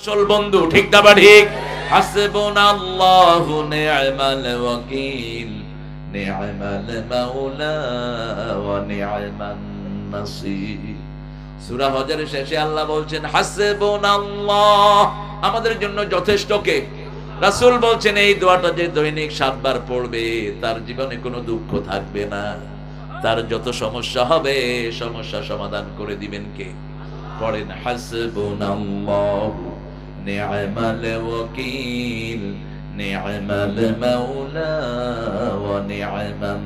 আসল বন্ধু, ঠিক না বা ঠিক? হাসবুনাল্লাহু নি'মাল ওয়াকিল, নি'মাল মাওলা ওয়া নি'মান নাসির। সূরা হজরের শেষে আল্লাহ বলছেন হাসবুনাল্লাহ, আমাদের জন্য যথেষ্ট কে? রাসূল বলছেন এই দোয়াটা যে দৈনিক 7 বার পড়বে তার জীবনে কোনো দুঃখ থাকবে না। তার যত সমস্যা হবে সমস্যা সমাধান করে দিবেন কে? পড়েন হাসবুনাল্লাহু নি'মাল ওয়াকিল, নি'মাল মাওলা ওয়া নি'মান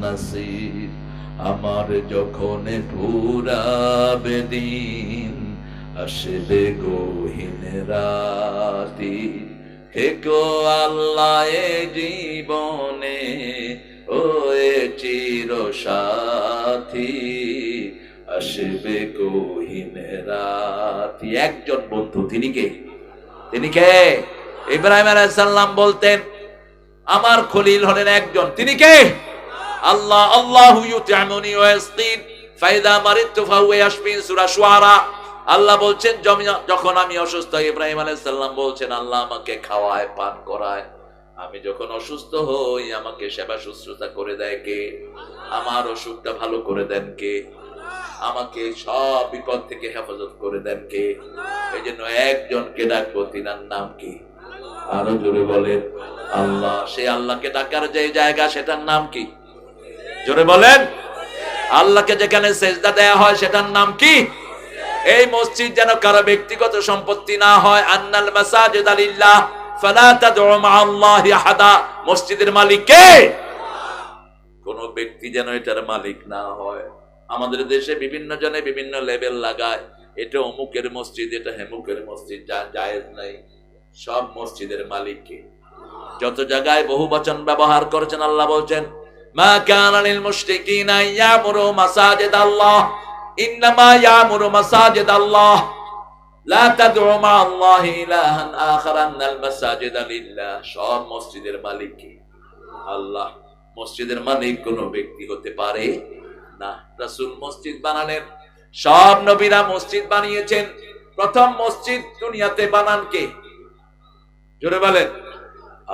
নাসির। আমার যখন ফুরাবে দিন, আসবে গহীন রাতি, থেকো আল্লাহ এ জীবনে ও এ চির সাথী, আসবে গহীন রাতি। একজন বন্ধু, তিনি কে? তিনি কে? ইব্রাহিম আলাইহিস সালাম বলতেন আমার খলিল হলেন একজন, তিনি কে? আল্লাহ। আল্লাহু ইউত'আমুনি ওয়া ইয়াসকিন ফাইদা মারিদতু ফাহুয়া ইয়াশফিন, সূরা শুআরা। আল্লাহ বলছেন যখন আমি অসুস্থ, ইব্রাহিম আলাইহিস সালাম বলছেন আল্লাহ আমাকে খাওয়ায় পান করায়, আমি যখন অসুস্থ হই আমাকে সেবা শুশ্রূষা করে দেয় কে? আমার অসুখটা ভালো করে দেন কে? আমাকে সব বিপদ থেকে হেফাজত করে দেন কে? এই জন্য একজনকে ডাকবো, তিনার নাম কি? আরো জোরে বলেন আল্লাহ। সেই আল্লাহকে ডাকার যে জায়গা সেটার নাম কি? জোরে বলেন। আল্লাহকে যেখানে সেজদা দেয়া হয় সেটার নাম কি? এই মসজিদ যেন কারো ব্যক্তিগত সম্পত্তি না হয়। আন্নাল মাসাজিদা লিল্লাহ ফালা তাদউ মা'আল্লাহি আহাদা। মসজিদের মালিক কে? কোন ব্যক্তি যেন এটার মালিক না হয়। আমাদের দেশে বিভিন্ন জনে বিভিন্ন লেবেল লাগায়, এটা অমুকের মসজিদ, এটা হেমুকের মসজিদ, যা জায়েজ নাই। সব মসজিদের মালিক কে? যত জায়গায় বহু বচন ব্যবহার করেছেন আল্লাহ বলছেন মা কানা লিল মুশরিকিনা ইয়ামুরু মাসাজিদাল্লাহ, ইন্নামা ইয়ামুরু মাসাজিদাল্লাহ লা তাদউ মা'আল্লাহি ইলাহান আখার, আন্নাল মাসাজিদা লিল্লাহ। সব মসজিদের মালিক কে? আল্লাহ। মসজিদের মালিক কোন ব্যক্তি হতে পারে না। রাসূল মসজিদ বানালেন, সব নবীরা মসজিদ বানিয়েছেন। প্রথম মসজিদ দুনিয়াতে বানান কে? জোরে বলেন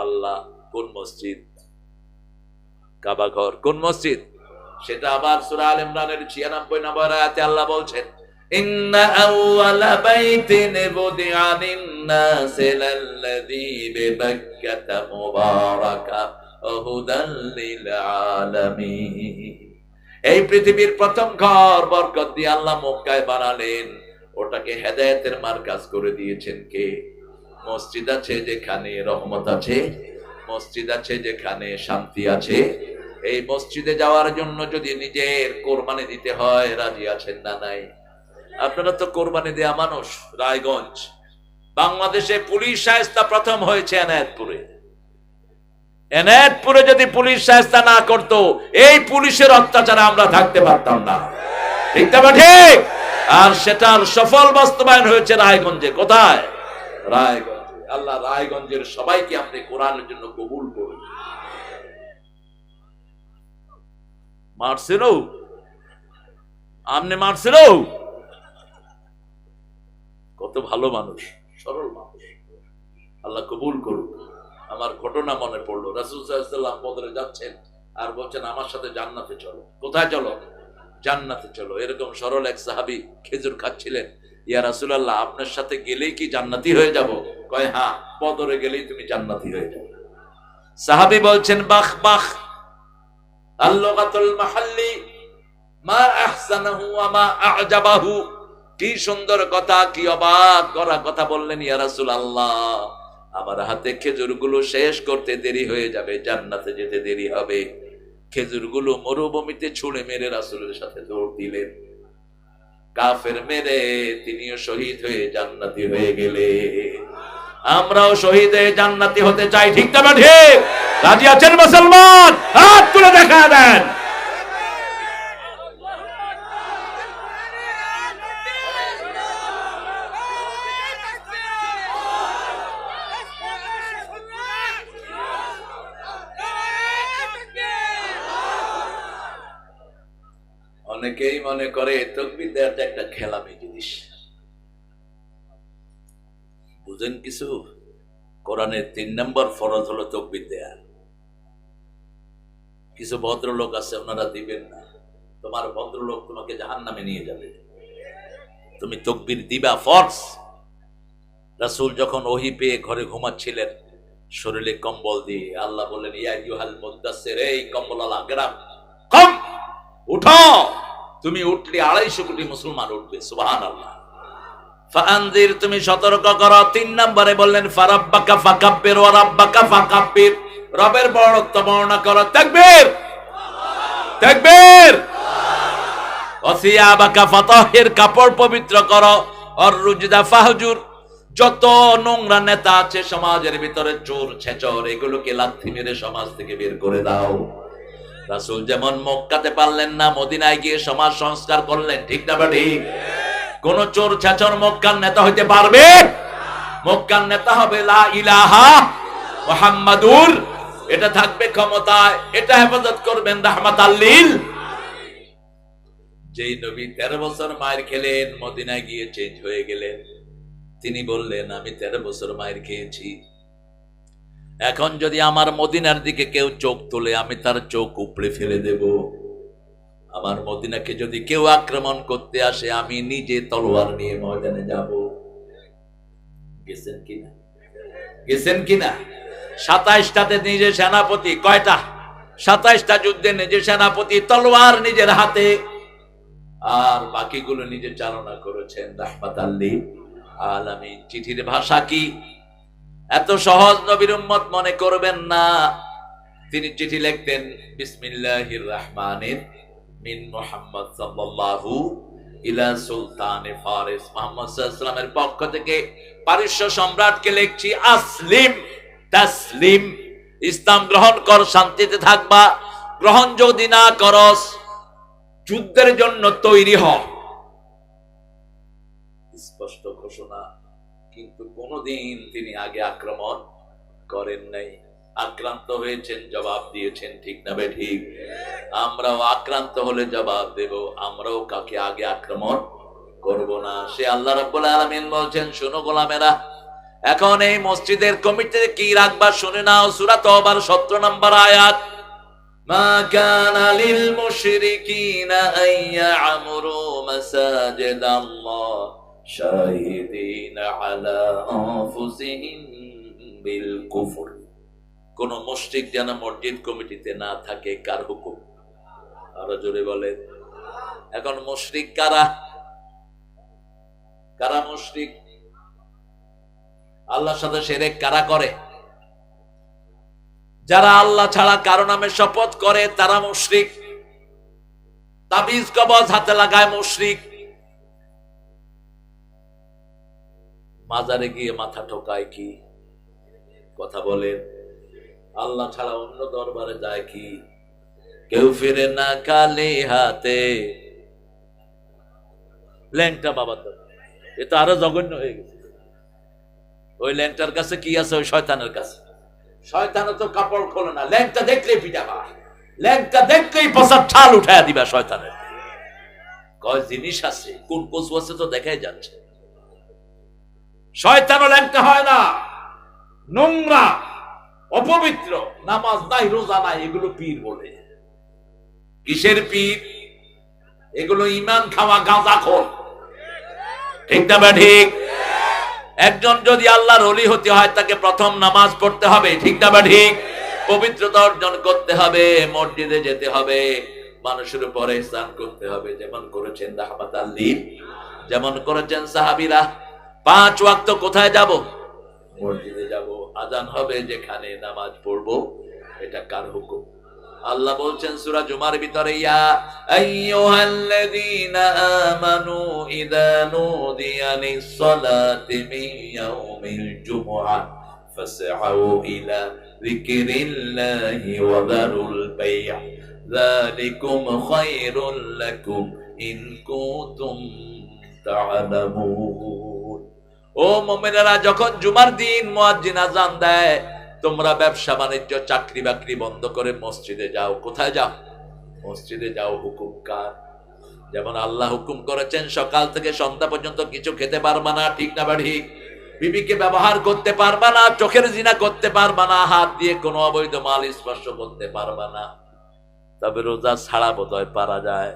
আল্লাহ। কোন মসজিদ? কাবা ঘর। কোন মসজিদ? সেটা আবার সূরা আল ইমরানের 96 নম্বর আয়াতে আল্লাহ বলছেন ইন্না আউওয়ালা বাইতিন বুদিআ লিন-নাসি লাল্লাযী বিবাক্কাতা মুবারাকা ওয়া হুদাল লিল আলামিন। এই পৃথিবীর প্রথম ঘর বরকত দিয়ে আল্লাহ মক্কায় বানালেন, ওটাকে হেদায়েতের মার্কাজ করে দিয়েছেন কে? মসজিদ আছে যেখানে রহমত আছে, মসজিদ আছে যেখানে শান্তি আছে। এই মসজিদে যাওয়ার জন্য যদি নিজের কোরবানি দিতে হয়, রাজি আছেন না নাই? আপনারা তো কোরবানি দেয়া মানুষ। রায়গঞ্জ, বাংলাদেশে পুলিশ শায়েস্তা প্রথম হয়েছে এনায়েতপুরে। এনায়েতপুরে যদি পুলিশ শায়েস্তা না করতো, এই পুলিশের অত্যাচারে আমরা থাকতে পারতাম না, ঠিক না ঠিক? আর সেটার সফল বাস্তবায়ন হয়েছে রায়গঞ্জে। কোথায়? রায়গঞ্জে। আল্লাহ রায়গঞ্জের সবাইকে আপনি কোরআনের জন্য কবুল করুন। মারছিল আমনে, মারছিল কত ভালো মানুষ, সরল মানুষ। আল্লাহ কবুল করুন। আমার ঘটনা মনে পড়লো, রাসূল সাল্লাল্লাহু আলাইহি ওয়াসাল্লাম বদরে যাচ্ছেন আর বলছেন আমার সাথে জান্নাতে চলো। কোথায় চলো? জান্নাতে চলো। এরকম সরল এক সাহাবী খেজুর খাচ্ছিলেন। ইয়া রাসূলুল্লাহ, আপনার সাথে গেলেই কি জান্নাতি হয়ে যাব? কয় হ্যাঁ, বদরে গেলেই তুমি জান্নাতি হয়ে যাবে। সাহাবী বলছেন বাহ বাহ, আল-লুগাতুল মাহাল্লি মা আহসানাহু ওয়া মা আ'জাবাহু। কি সুন্দর কথা, কি অবাক করা কথা বললেন ইয়া রাসূলুল্লাহ। আমার হাতে খেজুরগুলো শেষ করতে দেরি হয়ে যাবে, জান্নাতে যেতে দেরি হবে। খেজুরগুলো মরুভূমিতে ছুঁড়ে মেরে রাসূলের সাথে দৌড় দিলেন। কাফের মেরে তিনিও শহীদ হয়ে জান্নাতি হয়ে গেলে, আমরাও শহীদ হয়ে জান্নাতি হতে চাই, ঠিক না ঠিক? রাজি আছেন মুসলমান? হাত তুলে দেখা দেন। অনেকেই মনে করে তাকবীর দেওয়াটা একটা খেলামি জিনিস। বুঝেন কিছু? কোরআনের 3 নম্বর ফরজ হলো তাকবীর দেয়া। কিছু ভদ্রলোক আছে, ওনারা দিবেন না। তোমার ভদ্রলোক তোমাকে জাহান্নামে নিয়ে যাবে। তুমি তাকবীর দিবা, ফরজ। রাসূল যখন ওহী পেয়ে ঘরে ঘুমাচ্ছিলেন, শরীরে কম্বল দিয়ে আল্লাহ বললেন, ইয়া আইয়ুহাল মুদ্দাসসির, এই কম্বলওয়ালা গেরাম, কম, উঠো। তুমি উঠলে 250 কোটি মুসলমান উঠবে। সুবহানাল্লাহ। ফাআনজির, তুমি সতর্ক করো। 3 নম্বরে বললেন ফারাব্বাকা ফাকাব্বির ওয়া রাব্বাকা ফাকাব্বির, রবের বড়ত্ব বর্ণনা করো। তাকবীর, তাকবীর। ওয়াসিয়াবাকা ফাতাহির, কাপড় পবিত্র করো। আর রুজদা ফাহজুর, যত নোংরা নেতা আছে সমাজের ভিতরে, চোর ছেচর, এগুলোকে লাথি মেরে সমাজ থেকে বের করে দাও। রাসূল যেমন মক্কাতে পারলেন না, মদিনায় গিয়ে সমাজ সংস্কার করলেন। ঠিক না ঠিক? কোন চোর ছেচর মক্কার নেতা হইতে পারবে? মক্কার নেতা হবে লা ইলাহা মুহাম্মাদুর, এটা থাকবে ক্ষমতায়, এটা হেফাজত করবেন রাহমাতাল লিল। যেই নবী 13 বছর মায়ের খেলেন, মদিনায় গিয়ে চেঞ্জ হয়ে গেলেন। তিনি বললেন, আমি 13 বছর মায়ের খেয়েছি, এখন যদি আমার মদিনার দিকে কেউ চোখ তোলে, আমি তার চোখ উপড়ে ফেলে দেব। আমার মদিনাকে যদি কেউ আক্রমণ করতে আসে, আমি নিজে তলোয়ার নিয়ে ময়দানে যাব। গেছেন কিনা? গেছেন কিনা? 27টাতে নিজে সেনাপতি, কয়টা? 27টা যুদ্ধে নিজে সেনাপতি, তলোয়ার নিজের হাতে, আর বাকিগুলো নিজে চালনা করেছেন রাহমাতাল লিল আলামিন। চিঠির ভাষা কি? এত সহজ নবীর উম্মত মনে করবেন না। তিনি চিঠি লিখতেন, বিসমিল্লাহির রহমানির মিন মুহাম্মদ সাল্লাল্লাহু ইলা সুলতানে ফারিস, মুহাম্মদ সাল্লাল্লাহু আলাইহি ওয়াসাল্লামের পক্ষ থেকে পারস্য সম্রাটকে লিখছি, আসলিম তাসলিম, ইসলাম গ্রহণ কর, শান্তিতে থাকবা। গ্রহণ যদি না করস, যুদ্ধের জন্য তৈরি হ। স্পষ্ট ঘোষণা। কিন্তু কোনদিন তিনি আগে আক্রমণ করেন নাই। আক্রান্ত হয়েছেন, জবাব দিয়েছেন। ঠিক না বে ঠিক? আমরাও আক্রান্ত হলে জবাব দেব। আমরাও কাকে আগে আক্রমণ করব না। সে আল্লাহ রাব্বুল আলামিন বলছেন, শোনো গোলামেরা, এখন এই মসজিদের কমিটিতে কি রাখবা শুনে নাও। সূরা তওবার 17 নম্বর আয়াত, মা কানা লিল মুশরিকিনা আন ইয়া'মুরু মাসাজিদাল্লাহ শাহিদিনা আলা আনফুসিহিম বিল কুফর। কোন মুশরিক যেন মসজিদ কমিটিতে না থাকে। কার হুকুম? আরো জোরে বলেন। এখন মুশরিক কারা? কারা মুশরিক? আল্লাহর সাথে শিরক কারা করে? যারা আল্লাহ ছাড়া কারো নামে শপথ করে তারা মুশরিক। তাবিজ কবজ হাতে লাগায় মুশরিক। মাজারে গিয়ে মাথা ঠোকায় কি? কথা বলেন। আল্লাহ ছাড়া অন্য দরবারে যায় কি? কেউ ফিরে না খালি হাতে। ল্যাংটা বাবা তো, এ তো আরো জঘন্য হয়ে গেছে। ওই ল্যাংটার কাছে কি আছে? ওই শয়তানের কাছে। শয়তানও তো কাপড় খোলে না, ল্যাংটা দেখলেই পিটাবা, ল্যাংটা দেখলেই পচার ঠাল উঠায় দিবা শয়তানের। কয় জিনিস আছে, কোন কচু আছে তো দেখাই যাচ্ছে। শয়তানও ল্যাংটা হয় না, নোংরা, অপবিত্র, নামাজ নাই, রোজা নাই, এগুলো পীর বলে। কিসের পীর? এগুলো ঈমান খাওয়া গাঁজাখোর। ঠিক না বা ঠিক? একজন যদি আল্লাহর ওলি হতে হয়, তাকে প্রথম নামাজ পড়তে হবে। ঠিক না বা ঠিক? পবিত্রতা অর্জন করতে হবে, মসজিদে যেতে হবে, মানুষের উপরে ইহসান করতে হবে, যেমন করেছেন রাহমাতাল লিল, যেমন করেছেন সাহাবীরা। 5 ওয়াক্ত কোথায় যাব? মসজিদে যাব। আজান হবে যেখানে, নামাজ পড়বো। এটা কার হুকুম? আল্লাহ বলছেন সূরা জুমার ভিতরে, ইয়া আইয়ুহাল্লাযীনা আমানু ইযা নুদিয়া লিস-সালাতি মিন ইয়াউমিল জুমআহ ফাসআউ ইলা যিকরিল্লাহি ওয়া যারুল বাই', যালিকুম খায়রুল লাকুম ইন কুনতুম তা'লামুন। ও মুমিনেরা, যখন জুমার দিন মুয়াজ্জিন আযান দেয়, তোমরা ব্যবসা বাণিজ্য, চাকরি বাকরি বন্ধ করে মসজিদে যাও। কোথায় যাও? মসজিদে যাও। হুকুম কার? যেমন আল্লাহ হুকুম করেছেন সকাল থেকে সন্ধ্যা পর্যন্ত কিছু খেতে পারবা না। ঠিক না বা ঠিক? বিবিকে ব্যবহার করতে পারবা না, চোখের জিনা করতে পারবা না, হাত দিয়ে কোনো অবৈধ মাল স্পর্শ করতে পারবা না। তবে রোজা ছাড়া বোধহয় পারা যায়।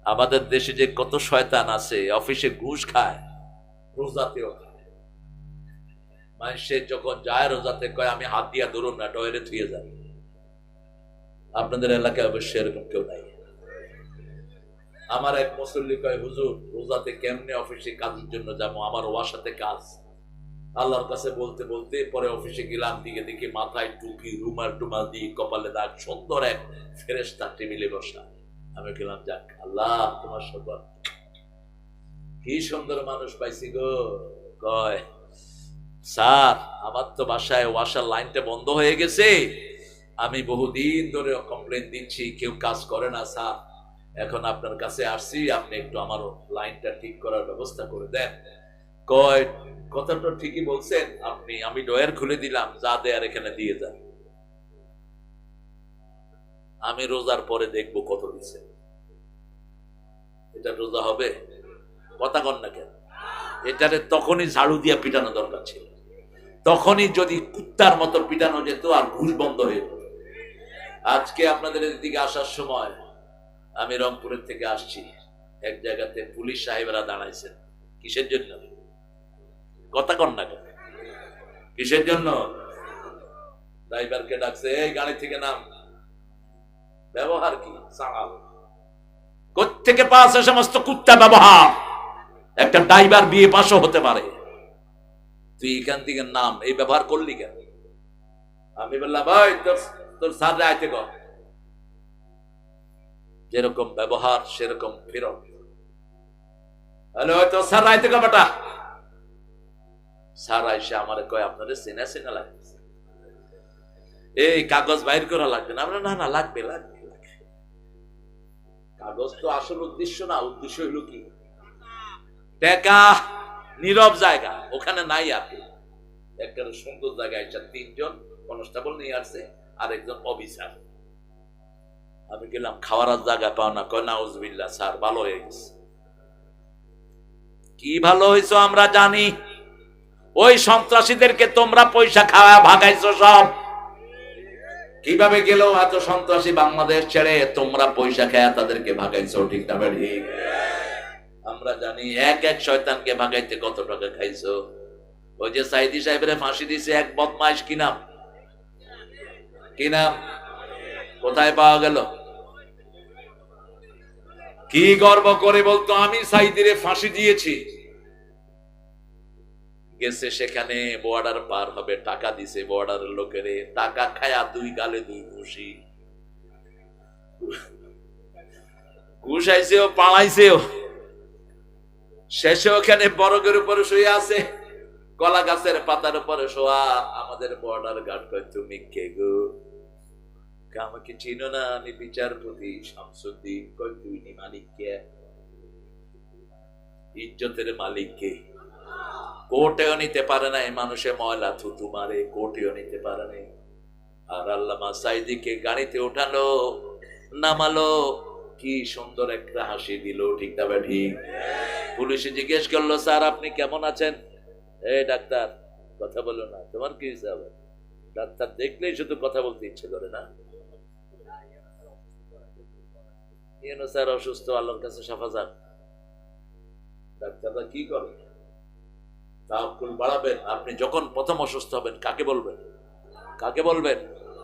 আমাদের দেশে যে কত শয়তান আছে, অফিসে ঘুষ খায়, রোজাতেও খায়। মানুষে যখন যায় রোজাতে কয় আমি হাত দিয়া ধরুন না, ডয়েরে ধুয়ে যাবে। আপনাদের এলাকায় অবশ্যই এরকম কেউ নাই। আমার এক মুসল্লি কয়, হুজুর রোজাতে কেমনে অফিসে কাজের জন্য যাবো, আমার ওয়াসাতে কাজ। আল্লাহর কাছে বলতে বলতে পরে অফিসে গেলাম, দিকে দেখি মাথায় টুপি, রুমাল টুমাল দিয়ে, কপালে দাগ, সুন্দর এক ফেরেশতা টেবিলে বসা। আমি গেলাম, যাক আল্লাহ তোমার সবার, কি সুন্দর মানুষ পাইছি গো। কয়, স্যার আমার তো বাসায় ওয়াসার লাইনটা বন্ধ হয়ে গেছে, আমি বহুদিন ধরে কমপ্লেন দিচ্ছি, কেউ কাজ করে না স্যার, এখন আপনার কাছে আসছি, আপনি একটু আমার লাইনটা ঠিক করার ব্যবস্থা করে দেন। কয়, কথাটা ঠিকই বলছেন আপনি, আমি ডয়ার খুলে দিলাম, যা দেয়ার এখানে দিয়ে যান, আমি রোজার পরে দেখবো কত দিছে। এটা রোজা হবে? কথা কন না কেন? এটারে তখনই ঝাড়ু দিয়া পিটানো দরকার ছিল, তখনই যদি কুত্তার মতো পিটানো যেত আর ঘুষ বন্ধ হয়ে যেত। আজকে আপনাদের এদিকে আসার সময় আমি রংপুরের থেকে আসছি, এক জায়গাতে পুলিশ সাহেবরা দাঁড়াইছেন। কিসের জন্য? কথা কন না কেন? কিসের জন্য? ড্রাইভারকে ডাকছে, এই গাড়ি থেকে নাম। ব্যবহার কি? সাড়াল। কোত্থেকে পাস সমস্ত কুত্তা ব্যবহার? একটা ড্রাইভার বিয়ে পাশও হতে পারে, তুই এখান থেকে নাম, এই ব্যবহার করলি কেন? আমি বললাম, ভাই তোর স্যার আইতে কর। যেরকম ব্যবহার সেরকম ফেরত। হ্যালো, তোর স্যার আইতে কর বেটা। স্যার আইসে আমার কয়, আপনাদের চেনা চেনা লাগতেছে, এই কাগজ বাইর করা লাগবে না? আমরা, না না লাগবে লাগবে। কাগজ তো আসল উদ্দেশ্য না, উদ্দেশ্য হইল কি? টাকা। নীরব জায়গা, ওখানে নাই। আপনি একটা সুন্দর জায়গায় তিনজন কনস্টেবল নিয়ে আসছে আর একজন অফিসার। আমি গেলাম, খাওয়ার জায়গা পাও না? কয় নাউজুবিল্লাহ স্যার, ভালো হয়ে গেছে। কি ভালো হয়েছ আমরা জানি, ওই সন্ত্রাসীদেরকে তোমরা পয়সা খাওয়া ভাগাইছো সব। কিভাবে গেল এত সন্ত্রাসী বাংলাদেশ ছেড়ে? তোমরা পয়সা খায়া তাদেরকে ভাগাইছো, ঠিক না ঠিক? আমরা জানি এক এক শয়তানকে ভাগাইতে কত টাকা খাইছো। ওই যে সাইদি সাহেবের ফাঁসি দিছে এক বদমাইশ, কি নাম? কি নাম? কোথায় পাওয়া গেল? কি গর্ব করে বলতো, আমি সাইদিরে ফাঁসি দিয়েছি। গেছে সেখানে, বর্ডার পার হবে, টাকা দিছে বর্ডারের লোকেরে, টাকা খায়া দুই গালে দুই ঘুষি। ঘুষ আইছেও, পালাইছেও। শেষে ওখানে বরগের উপরে শুয়ে আছে, কলা গাছের পাতার উপরে শোয়া। আমাদের বর্ডার গার্ড কয়, তুমি কে গো? আমাকে চিনো না, আমি বিচারপতি শামসুদ্দিন। কয়, তুই নি মালিক কে? ইজ্জতের মালিক কে? কোর্টেও নিতে পারে না এই মানুষে, ময়লা থুতু মারে, কোর্টেও নিতে পারে না। আর আল্লামা সাইদিকে গাড়িতে ওঠালো, নামালো, কি সুন্দর একটা হাসি দিল, ঠিক না ঠিক? পুলিশে জিজ্ঞেস করলো, স্যার আপনি কেমন আছেন? এই ডাক্তার, কথা বলো না, তোমার কি হিসাব? ডাক্তার দেখলেই শুধু কথা বলতে ইচ্ছে করে না। স্যার অসুস্থ, আল্লাহর কাছে সাফা যাক। ডাক্তাররা কি করে? তাওয়াক্কুল বাড়াবেন। আপনি যখন প্রথম অসুস্থ হবেন, কাকে বলবেন? কাকে বলবেন?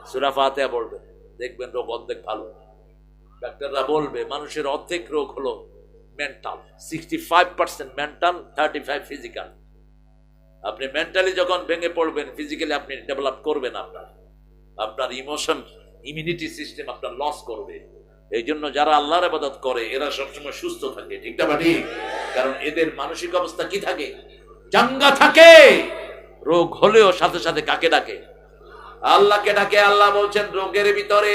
সূরা ফাতিহা বলবেন, দেখবেন রোগ অর্ধেক ভালো। ডাক্তাররা বলবে মানুষের অর্ধেক রোগ হলো মেন্টাল, 65% মেন্টাল, 35 ফিজিক্যাল। আপনি মেন্টালি যখন ভেঙে পড়বেন, ফিজিক্যালি আপনি ডেভেলপ করবেন, আপনার ইমোশন, ইমিউনিটি সিস্টেম আপনার লস করবে। এই জন্য যারা আল্লাহর ইবাদত করে এরা সবসময় সুস্থ থাকে, ঠিক না ঠিক? কারণ এদের মানসিক অবস্থা কি থাকে? চাঙ্গা থাকে। রোগ হলেও সাথে সাথে কাকে ডাকে? আল্লাহকে ডাকে। আল্লাহ বলছেন রোগের ভিতরে,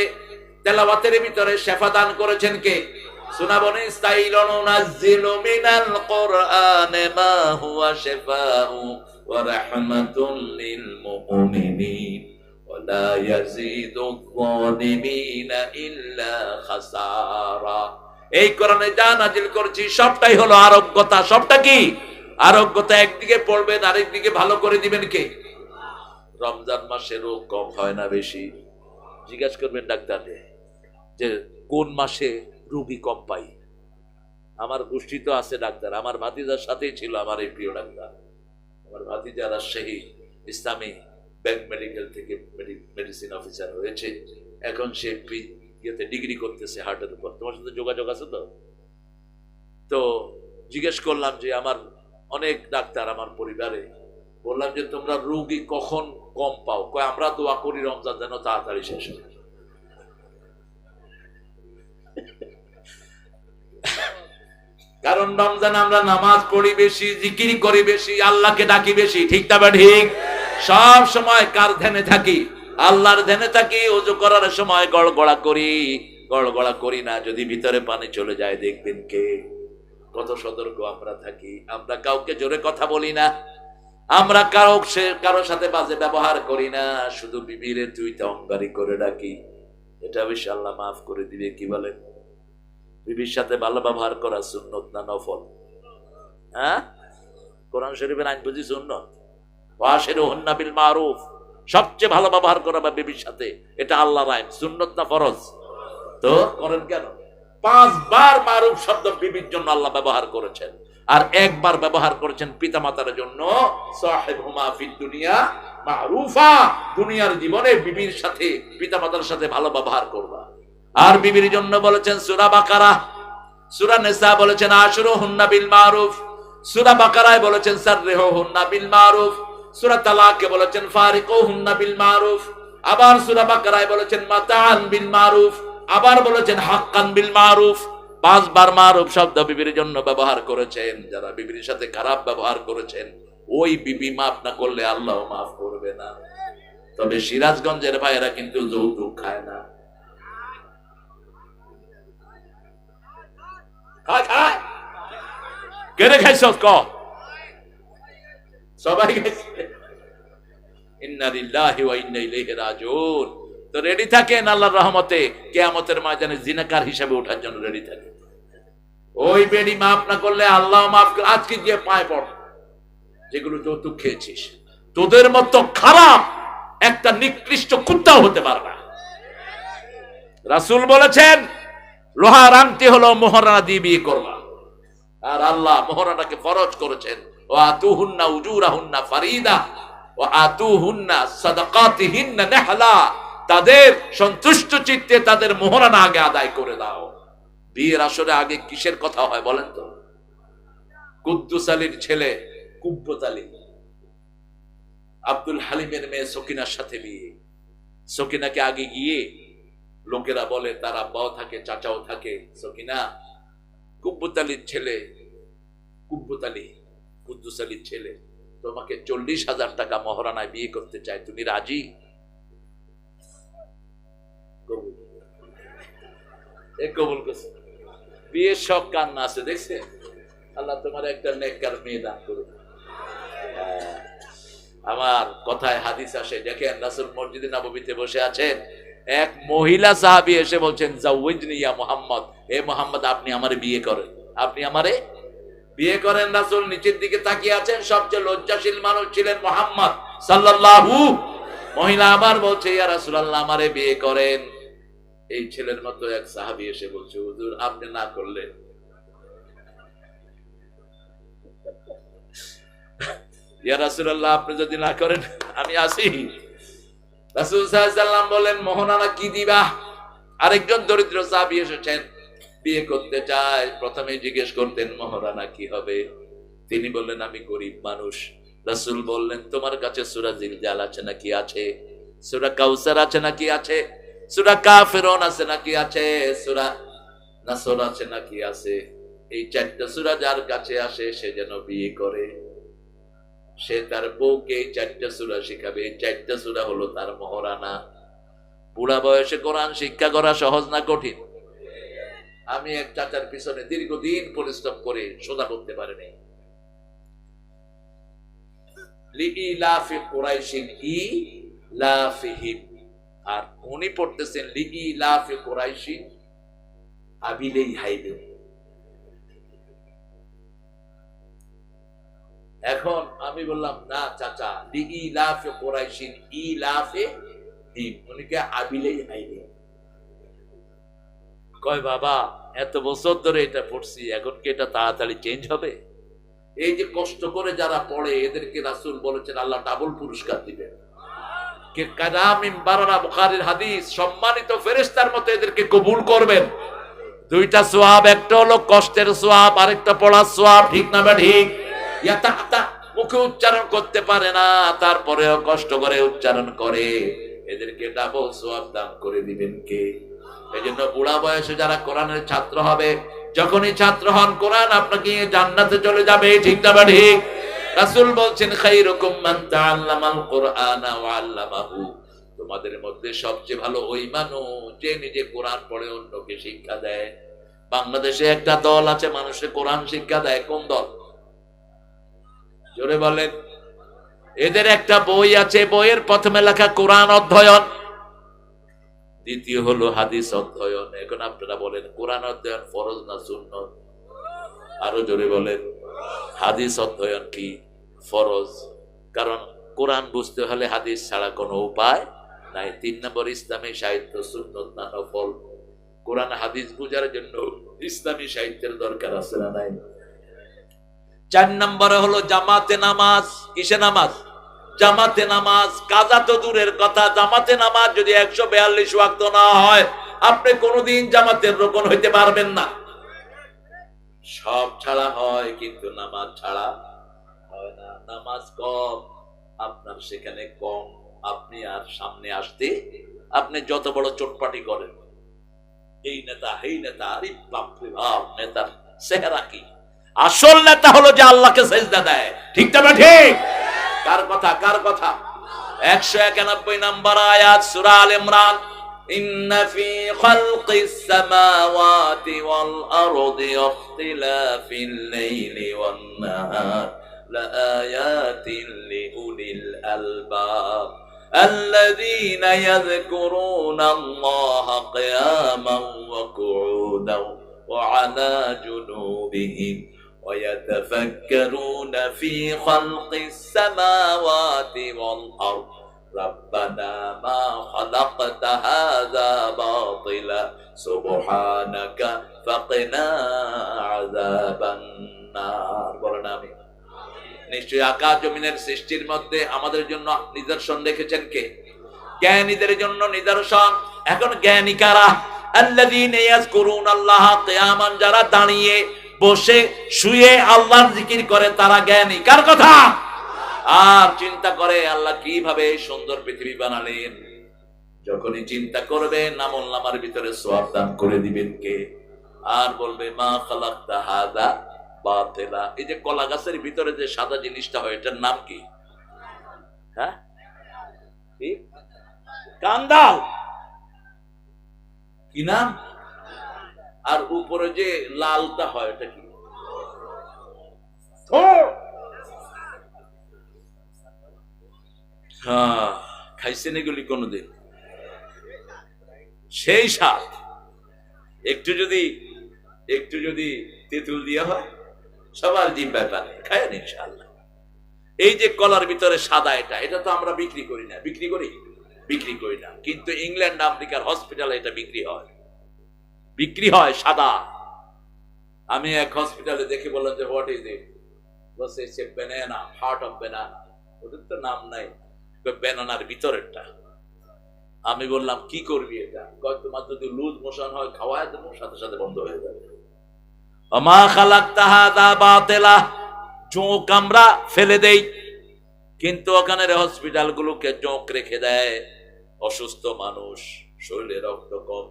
তেলাওয়াতের ভিতরে শেফা দান করেছেন কে? সুনাবনি ইস্তাইলুন নাযিলু মিনাল কুরআনি মা হুয়া শিফাউ ওয়া রাহমাতুল লিল মুমিনিন ওয়া লা ইয়াজিদুয যালিমিনা ইল্লা খাসারা। এই কোরআনে যা নাজিল করেছি সবটাই হলো আরোগ্যতা। সবটা কি? আরোগ্যতা একদিকে পড়বেন, আরেকদিকে ভালো করে দিবেন কে? রমজান মাসে রোগ কম হয় না বেশি? জিজ্ঞাসা করবেন ডাক্তারকে যে কোন মাসে রোগী কম পাই। আমার গোষ্ঠী তো আছে ডাক্তার, আমার ভাতিজার সাথেই ছিল আমার এই প্রিয় ডাক্তার। আমার ভাতিজা রাজশাহী ইসলামী ব্যাংক মেডিকেল থেকে মেডিসিন অফিসার হয়েছে, এখন সে ডিগ্রি করতেছে হার্টের উপর। তোমার সাথে যোগাযোগ আছে তো? তো জিজ্ঞেস করলাম যে আমার অনেক ডাক্তার আমার পরিবারে, বললাম যে তোমরা রোগী কখন কম পাও? কয় আমরা দোয়া করি রমজান যেন তাড়াতাড়ি শেষ হয়। কারণ রমজান আমরা নামাজ পড়ি বেশি, জিকির করি বেশি, আল্লাহকে ডাকি বেশি, ঠিক না ঠিক? সব সময় কার ধ্যানে থাকি? আল্লাহর ধ্যানে থাকি। ওযু করার সময় গড়গড়া করি না। যদি ভিতরে পানি চলে যায় দেখবেন কে? কত সতর্ক আমরা থাকি। আমরা কাউকে জোরে কথা বলি না, আমরা কারোর সাথে বাজে ব্যবহার করি না, শুধু বিবিরে দুইটা অঙ্গারি করে ডাকি। এটা অবশ্যই আল্লাহ মাফ করে দিবে। কি বলেন? বিবির সাথে ভালো ব্যবহার করা সুন্নত না নফল? হ্যাঁ, কোরআন শরীফের আইন বুঝি সুন্নত। ওয়াশিরুহুন্না বিল মারুফ, সবচেয়ে ভালো ব্যবহার করা বা বিবির সাথে, এটা আল্লাহর আইন। সুন্নত না ফরজ? তো করেন কেন? 5 বার মারুফ শব্দ বিবির জন্য আল্লাহ ব্যবহার করেছেন, আর একবার ব্যবহার করেছেন পিতামাতার জন্য। সাহিবহুমা ফিদ দুনিয়া মারুফা, দুনিয়ার জীবনে বিবির সাথে পিতামাতার সাথে ভালো ব্যবহার করবা। আর বিবির জন্য বলেছেন সূরা বাকারা, সূরা নিসা বলেছেন আশরুহুন্না বিল মারুফ, সূরা বাকারায় বলেছেন সাররিহুন্না বিল মারুফ, সূরা তালাকে বলেছেন ফারিকুহুন্না বিল মারুফ, আবার সূরা বাকারায় বলেছেন মাতাআন বিল মারুফ, আবার বলেছেন হাক্কান বিল মারুফ। 5 বার মারুফ শব্দ বিবির জন্য ব্যবহার করেছেন। যারা বিবির সাথে খারাপ ব্যবহার করেছেন, ওই বিবি মাফ না করলে আল্লাহ মাফ করবে না। তবে সিরাজগঞ্জের ভাইয়েরা কিন্তু যৌতুক খায় না। কেড়ে খাইছ? সবাই খাইছে। ইন্না লিল্লাহি ওয়া ইন্না ইলাইহি রাজিউন। তো রেডি থাকেন আল্লাহর রহমতে কিয়ামতের ময়দানে জিনাকার হিসেবে ওঠার জন্য রেডি থাকেন। ওই বেডি মাফ না করলে আল্লাহ মাফ করে। আজকে গিয়ে পায় পড়, যেগুলো যৌতুক খেয়েছিস, তোদের মতো খারাপ একটা নিকৃষ্ট কুত্তাও হতে পারে না। রাসূল বলেছেন লোহার আংটি হলো মোহরানা দিয়ে বিয়ে করবা, আর আল্লাহ মোহরানাকে ফরজ করেছেন। ওয়া আতুহুন্না উজুরাহুন্না ফারিদা ওয়া আতুহুন্না সাদাকাতিহিন্না নিহলা, তাদের সন্তুষ্ট চিত্তে তাদের মোহরানা আগে আদায় করে দাও। বিয়ের আসরে আগে কিসের কথা হয় বলেন তো? কুদ্দুস আলীর ছেলে কুব্বত আলী, আব্দুল হালিমের মেয়ে সকিনার সাথে বিয়ে। সকিনাকে আগে গিয়ে লোকেরা বলে, তার আব্বাও থাকে, চাচাও থাকে, সকিনা কুব্বত আলীর ছেলে, কুব্বত আলী কুদ্দুস আলীর ছেলে তোমাকে 40,000 টাকা মহারানায় বিয়ে করতে চায়, তুমি রাজি? কবুল করছে। বিয়ের শখ কান্না আছে, দেখছে? আল্লাহ তোমার একটা নেককার মেয়ে দান করুন। আমার কথায় হাদিস আসে, দেখেন রাসূল মসজিদে নববীতে বসে আছেন, এক মহিলা সাহাবী এসে বলছেন জাওয়াজনি ইয়া মুহাম্মদ, হে মুহাম্মদ আপনি আমারে বিয়ে করেন, আপনি আমারে বিয়ে করেন। রাসূল নিচের দিকে তাকিয়ে আছেন, সবচেয়ে লজ্জাশীল মানুষ ছিলেন মুহাম্মদ সাল্লাল্লাহু। মহিলা আবার বলছে ইয়া রাসূলুল্লাহ আমারে বিয়ে করেন। এই ছেলের মতো এক সাহাবী এসে বলছে হুজুর আপনি না করলে। ইয়া রাসূলুল্লাহ আপনি যদি না করেন আমি আসি। রাসূল সাল্লাল্লাহু আলাইহি ওয়াসাল্লাম বলেন মোহরানা কি দিবা? আরেকজন দরিদ্র সাহাবী এসেছেন, বিয়ে করতে চায়। প্রথমে জিজ্ঞেস করতেন মোহরানা কি হবে? তিনি বললেন আমি গরিব মানুষ। রাসূল বললেন তোমার কাছে সূরা জিলজাল আছে নাকি? আছে। সূরা কাউসার আছে নাকি? আছে। সূরা কাফিরুন আছে নাকি? আছে। সূরা নাসর আছে নাকি? আছে। এই 4টা সূরা যার কাছে আসে সে যেন বিয়ে করে। সে তার বউকে 4টা সূরা শিখাবে। 4টা সূরা হলো তার মহারানা। বুড়া বয়সে কোরআন শিক্ষা করা সহজ না কঠিন? আমি এক চাচার পিছনে দীর্ঘদিন পরিশ্রম করে সোজা করতে পারিনি। লিইলাফি কুরাইশিন ইলাফিহিম, আর উনি পড়তেছেন লিইলাফি কুরাইশিন আবিলাই হাইবে। এখন আমি বললাম না চাচা, ইলাফে কুরাইশিন ইলাফে হিম, উনিকে আবিলেই হাইলে। কয় বাবা এত বছর ধরে এটা পড়ছি, এখন কি এটা তাড়াতাড়ি চেঞ্জ হবে? এই যে কষ্ট করে যারা পড়ে এদেরকে রাসূল বলেছেন আল্লাহ ডাবল পুরস্কার দিবেন। কে কাদামিন বারারা, বুখারীর হাদিস, সম্মানিত ফেরেশতার মতো এদেরকে কবুল করবেন। দুইটা সওয়াব, একটা হলো কষ্টের সওয়াব, আরেকটা পড়ার সওয়াব। ঠিক না বা ঠিক? ইয়াতা মুখে উচ্চারণ করতে পারে না, তারপরেও কষ্ট করে উচ্চারণ করে, এদেরকে ডাবল সওয়াব দান করে দিবেন কে? এই জন্য বুড়া বয়সে যারা কোরআনের ছাত্র হবে, যখনই ছাত্র হন কোরআন আপনাকে জান্নাতে চলে যাবে। ঠিক না বা ঠিক? রাসূল বলছেন খায়রুকুম মান তাআল্লামাল কুরআনা ওয়া আল্লামাহু, তোমাদের মধ্যে সবচেয়ে ভালো ওই মানুষ যে নিজে কোরআন পড়ে অন্যকে শিক্ষা দেয়। বাংলাদেশে একটা দল আছে মানুষকে কোরআন শিক্ষা দেয়। কোন দল? জোরে বলেন। এদের একটা বই আছে, বইয়ের প্রথমে লেখা কোরআন অধ্যয়ন, দ্বিতীয় হলো হাদিস অধ্যয়ন। এখন আপনারা বলেন কোরআন অধ্যয়ন ফরজ না সুন্নত? আরো জোরে বলেন। হাদিস অধ্যয়ন কি? ফরজ। কারণ কোরআন বুঝতে হলে হাদিস ছাড়া কোনো উপায় নাই। 3 নম্বর ইসলামী সাহিত্য সুন্নত না নফল? কোরআন হাদিস বুঝার জন্য ইসলামী সাহিত্যের দরকার আছে না নাই? 4 নম্বরে হলো জামাতে নামাজ। কিসে নামাজ? জামাতে নামাজ। কাজা তো দূরের কথা, জামাতে নামাজ যদি 142 ওয়াক্ত না হয় আপনি কোনোদিন জামাতের রুকন হইতে পারবেন না। সব ছাড়া হয় কিন্তু নামাজ ছাড়া হয় না। নামাজ কম, আপনার সেখানে কম, আপনি আর সামনে আসতে আপনি যত বড় চটপাটি করেন, এই নেতা এই নেতা, আরে বাপরে বাপ, নেতার চেহারা কি? আসল নেতা হলো যে আল্লাহকে সেজদা দেয়। ঠিক না ঠিক? কার কথা? কার কথা? 191 নম্বর আয়াত সূরা আল ইমরান। ইন্না ফি খালকিস সামাওয়াতি ওয়াল আরদি ইখতিলাফিল লাইলি ওয়ান নাহার লাআয়াতিন লিউলিল আলবাব আল্লাযীনা ইয়াযকুরুনা আল্লাহা কিয়ামান ওয়া কুউদান ওয়া আলা জুনুবিহিম ويتفكرون في خلق السماوات والأرض ربنا ما خلقت هذا باطلا سبحانك فقنا عذاب النار। বলেন আমিন। নিশ্চয়ই আকাশ জমিনের সৃষ্টির মধ্যে আমাদের জন্য নিদর্শন রেখেছেন কে? জ্ঞানীদের জন্য নিদর্শন। এখন জ্ঞানী কারা? আল্লাযীনা ইয়াযকুরুনাল্লাহা কিয়ামান, যারা দাঁড়িয়ে বসে শুয়ে আল্লাহর জিকির করে তারা জ্ঞানী। কার কথা? আর চিন্তা করে আল্লাহ কিভাবে সুন্দর পৃথিবী বানালেন। যখনই চিন্তা করবে আমলনামার ভিতরে সওয়াব দান করে দিবেন কে? আর বলবে মা খালাকতা হাযা বাতিলা। এই যে কলা গাছের ভিতরে যে সাদা জিনিসটা হয় এটার নাম কি? হ্যাঁ, কি? কান্দাল। কি নাম? আর উপরে যে লালটা হয় এটা কি? খাইছেন এগুলি কোনদিন? সেই স্বাদ। একটু যদি তেঁতুল দিয়া হয় সবার জিহ্বায় পানি। খায়েন ইনশাআল্লাহ। এই যে কলার ভিতরে সাদা, এটা তো আমরা বিক্রি করি না। বিক্রি করি না, কিন্তু ইংল্যান্ড আমেরিকার হসপিটালে এটা বিক্রি হয় সাদা। আমি এক হসপিটালে দেখে বললাম যে হোয়াট ইজ ইট? বলছে it's a banana, heart of banana. ওদের তো নাম নাই, ব্যানানার ভিতরেরটা। আমি বললাম কি করবি এটা? তোমার যদি লুজ মোশন হয় খাওয়ায় দেবো, সাথে সাথে বন্ধ হয়ে যাবে। ওমা খালাকতা হাযা বাতিলা। জোঁক আমরা ফেলে দেই, কিন্তু ওখানে হসপিটাল গুলোকে জোঁক রেখে দেয়। অসুস্থ মানুষ, শরীরে রক্ত কম,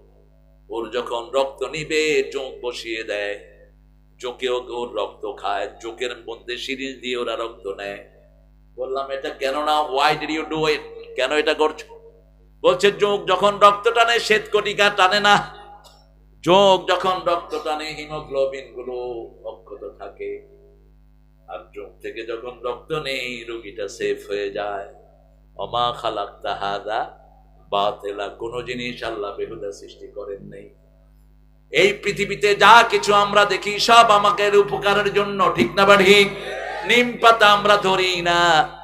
ওর যখন রক্ত নিবে জোঁক বসিয়ে দেয়, জোঁকেও ওর রক্ত খায়, জোঁকের মধ্যে সিরিঞ্জ দিয়ে ওরা রক্ত নেয়। বললাম এটা কেন না? Why did you do it? কেন এটা করছো? বলছে জোঁক যখন রক্ত টানে শ্বেতকণিকা টানে না। জোঁক যখন রক্ত টানে হিমোগ্লোবিন গুলো অক্ষত থাকে, আর জোঁক থেকে যখন রক্ত নেই রোগীটা সেফ হয়ে যায়। ওমা খালাকতা হাযা বাতিলা। কোন জিনিস আল্লাহ বেহুদা সৃষ্টি করেন নাই। এই পৃথিবীতে যা কিছু আমরা দেখি সব আমাদের উপকারের জন্য। ঠিক না বা ঠিক? নিম পাতা আমরা ধরি না,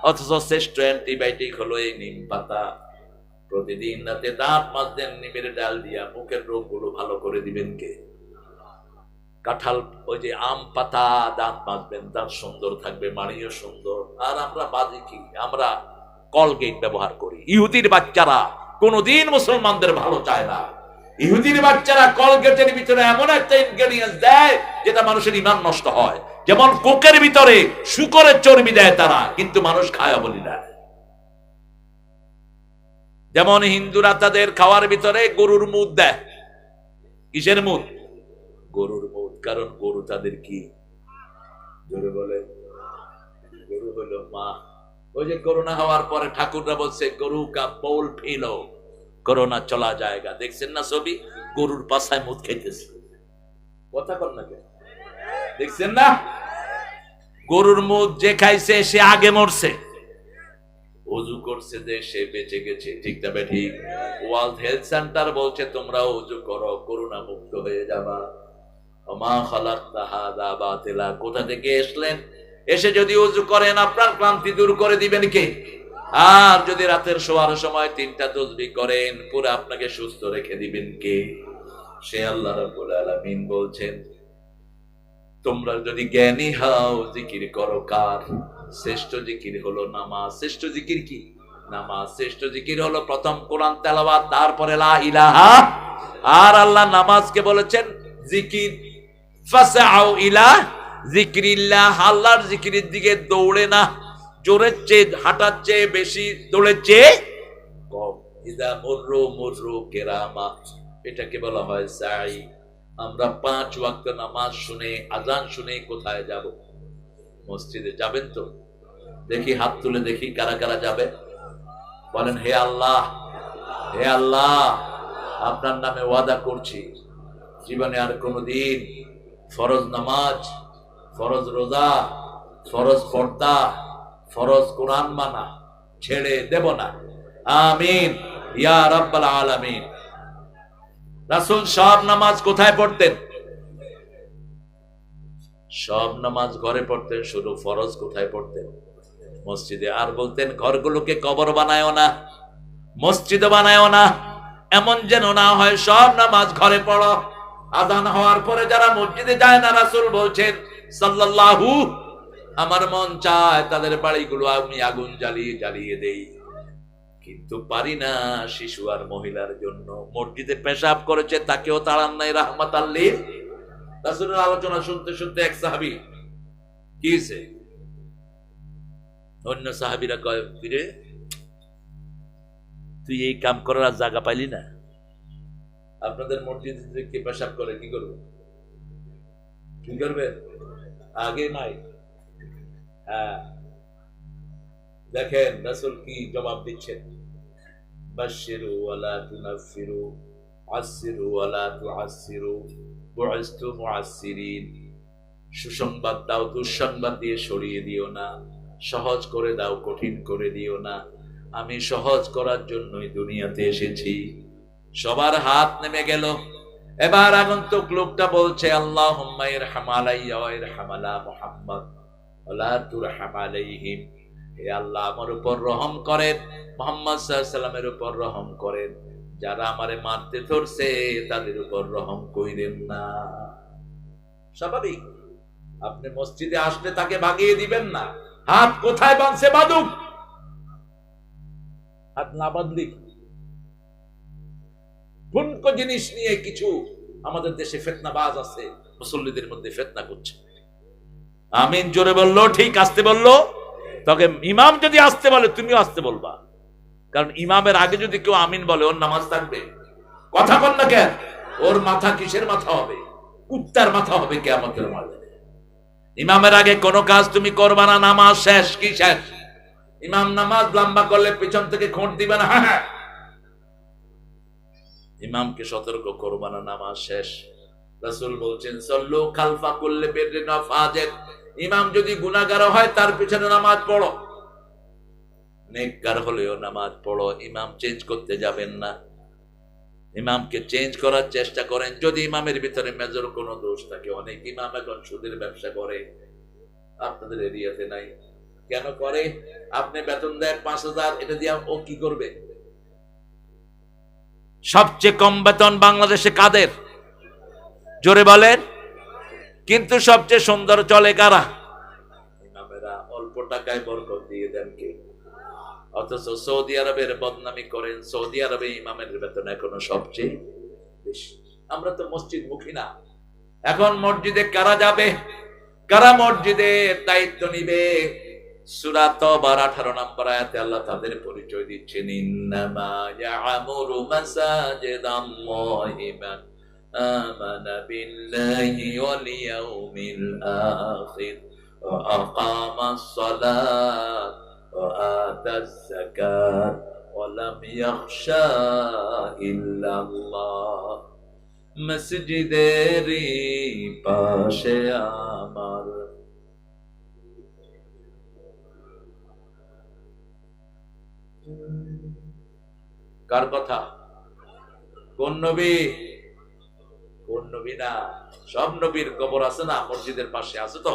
অথচ শ্রেষ্ঠ অ্যান্টিবায়োটিক হলো এই নিম পাতা। প্রতিদিন রাতে দাঁত মাজবেন নিমের ডাল দিয়া, মুখের রোগগুলো ভালো করে দিবেন কে? কাঁঠাল, ওই যে আম পাতা দাঁত মাজবেন, দাঁত সুন্দর থাকবে, মাড়িও সুন্দর। আর আমরা বাজি কি? আমরা কলগেট ব্যবহার করি। ইহুদির বাচ্চারা কোনদিন মুসলমানদের ভালো চায় না। ইহুদির বাচ্চারা কলগেটের ভিতরে এমন একটা ইনগ্রেডিয়েন্টস দেয় যেটা মানুষের ঈমান নষ্ট হয়। যেমন কোকের ভিতরে শুকরের চর্বি দেয় তারা, কিন্তু মানুষ খায় বলি না। যেমন হিন্দুরা তাদের খাওয়ার ভিতরে গরুর মুদ দেয়। কিসের মুদ? গরুর মুদ। কারণ গরু তাদের কি? জোরে বলে, গরু হলো মা। ওই যে করোনা হওয়ার পরে ঠাকুররা বলছে গরু কা বোল ফিলো, করোনা চলা জায়গা। দেখছেন না ছবি? গরুর পাছায় মুদ খাইতেছে। কথা কর না কেন? দেখছেন না? গরুর মুদ যে খাইছে সে আগে মরছে, ওযু করছে যে সে বেঁচে গেছে। ঠিক তবে ঠিক। ওয়ার্ল্ড হেলথ সেন্টার বলছে তোমরা ওযু করো, করোনা মুক্ত হয়ে যাবা। ওমা খালাকতা হাযা বাতিলা। কোথা থেকে এসলেন? এসে যদি ওযু করেন আপনার ক্লান্তি দূর করে দিবেন কে? আর যদি রাতের শোয়ার সময় 3টা তাসবিহ করেন পুরো আপনাকে সুস্থ রেখে দিবেন কে? সে আল্লাহ রাব্বুল আলামিন বলছেন তোমরা যদি জ্ঞানী হও জিকির করো কার? শ্রেষ্ঠ জিকির হলো নামাজ। শ্রেষ্ঠ জিকির কি? নামাজ। শ্রেষ্ঠ জিকির হলো প্রথম কোরআন তেলাওয়াত, তারপরে লা ইলাহা। আর আল্লাহ নামাজকে বলেছেন জিকির, ফাসআউ ইলা যিকরিল্লাহ। আল্লাহর জিকিরের দিকে দৌড়ে না, জোরের চেয়ে হাঁটার চেয়ে বেশি, দৌড়ের চেয়ে কম। ইদা মুররু মুররু কিরামা, এটাকে বলা হয় সাই। আমরা 5 ওয়াক্ত নামাজ শুনে, আজান শুনে কোথায় যাব? মসজিদে যাবেন তো? দেখি হাত তুলে দেখি কারা কারা যাবে। বলেন হে আল্লাহ, হে আল্লাহ, আপনার নামে ওয়াদা করছি জীবনে আর কোনদিন ফরজ নামাজ, ফরজ রোজা, ফরজ পর্দা, ফরজ কোরআন মানা ছেড়ে দেব না। আমিন ইয়া রাব্বাল আলামিন। রাসূল সব নামাজ কোথায় পড়তেন? সব নামাজ ঘরে পড়তেন, শুধু ফরজ কোথায় পড়তেন? মসজিদে। আর বলতেন ঘরগুলোকে কবর বানায়ও না, মসজিদ বানায়ও না, এমন যেন না হয় সব নামাজ ঘরে পড়ো। আযান হওয়ার পরে যারা মসজিদে যায় না, রাসূল বলছেন সাল্লাল্লাহু, আমার মন চায় তাদের বাড়িগুলো আমি আগুন জ্বালিয়ে জ্বালিয়ে দেই, কিন্তু পারি না। শিশু আর মহিলার জন্য মসজিদে পেশাব করেছে, তাকেও তাড়ান নাই রাহমাতাল লিল। রাসূলের আলোচনা শুনতে শুনতে এক সাহাবী কি হয়েছে, অন্য সাহাবীরা কয় ফিরে তুই এই কাম করার জায়গা পাইলি না? আপনাদের মসজিদে কে পেশাব করে কি করবে? কি করবে? আগে নাই। হ্যাঁ, দেখেন রাসূল কি জবাব দিচ্ছেন। বাশশিরু ওয়ালা তুনাফিরু, আশশিরু ওয়ালা তুআসসিরু, বুইসতু মুআসসিরিন। সুসংবাদ দাও, দুঃসংবাদ দিয়ে সরিয়ে দিও না। সহজ করে দাও, কঠিন করে দিও না। আমি সহজ করার জন্যই দুনিয়াতে এসেছি। সবার হাত নেমে গেল। এবার আগন্তুক লোকটা বলছে আল্লাহুম্মা ইরহাম আলাইয়া ওয়া ইরহাম আলা মুহাম্মদ ওয়া লা তুরহাম আলাইহিম। হে আল্লাহ আমার উপর রহম করেন, মুহাম্মদ সাল্লাল্লাহু আলাইহি ওয়াসাল্লামের উপর রহম করেন। যারা আমারে মারতে ধরছে তাদের উপর রহম কইরেন না। স্বাভাবিক, আপনি মসজিদে আসলে তাকে ভাগিয়ে দিবেন না। হাত কোথায় বাঁধছে বাঁধুক, হাত না বাঁধলি। ঠুনকো জিনিস নিয়ে কিছু আমাদের দেশে ফিতনাবাজ আছে, মুসল্লিদের মধ্যে ফিতনা করছে। আমিন জোরে বললো, ঠিক আসতে বললো। তবে ইমাম যদি আসতে বলে তুমিও আসতে বলবা, কারণ ইমামের আগে যদি কেউ আমিন বলে ওর নামাজ থাকবে। কথা বল না কেন? ওর মাথা কিসের মাথা হবে? কুত্তার মাথা হবে কিয়ামতের মাঠে। ইমামের আগে কোনো কাজ তুমি করবা না, নামাজ শেষ। কি শেষ? ইমাম নামাজ লম্বা করলে পিছন থেকে খোঁট দিবে না। হ্যাঁ, ইমামকে সতর্ক করবা না, নামাজ শেষ। রাসূল বলছেন সল্লু খালফা কুল্লি বিররিন ওয়া ফাজির। ইমাম যদি গুনাহগার হয় তার পিছনে নামাজ পড়ো, নেককার হলেও নামাজ পড়ো। ইমাম চেঞ্জ করতে যাবেন না, ইমামকে চেঞ্জ করার চেষ্টা করেন যদি ইমামের ভিতরে মেজর কোনো দোষ থাকে। অনেক ইমাম এখন সুদের ব্যবসা করে, আপনাদের এরিয়াতে নাই কেন করে? আপনি বেতন দেন 5,000, এটা দিয়ে ও কি করবে? সবচেয়ে কম বেতন বাংলাদেশে কাদের? জোরে বলেন। কিন্তু সবচেয়ে সুন্দর চলে কারা? ইমামেরা। অল্প টাকায় বরকত দিয়ে দেন কে? অথচ সৌদি আরবের বদনামি করেন, সৌদি আরবে ইমামের বেতন এখনো সবচেয়ে বেশি। আমরা তো মসজিদ মুখী না। এখন মসজিদে কারা যাবে? কারা মসজিদের দায়িত্ব নিবে? সূরা তাওবার 18 নম্বর আয়াতে আল্লাহ তাদের পরিচয় দিচ্ছেন, ইন্নামা ইয়া'মুরু মাসাজিদাল্লাহি মান আমানা বিল্লাহি ওয়াল ইয়াউমিল আখির ওয়া আকামাস সালাত ওয়া আতাজ যাকাত ওয়া লাম ইয়াখশা ইল্লাল্লাহ। মসজিদেরই পাশে আমার কার কথা? কোন নবী? কোন নবী না? সব নবীর কবর আছে না মসজিদের পাশে? আছে তো।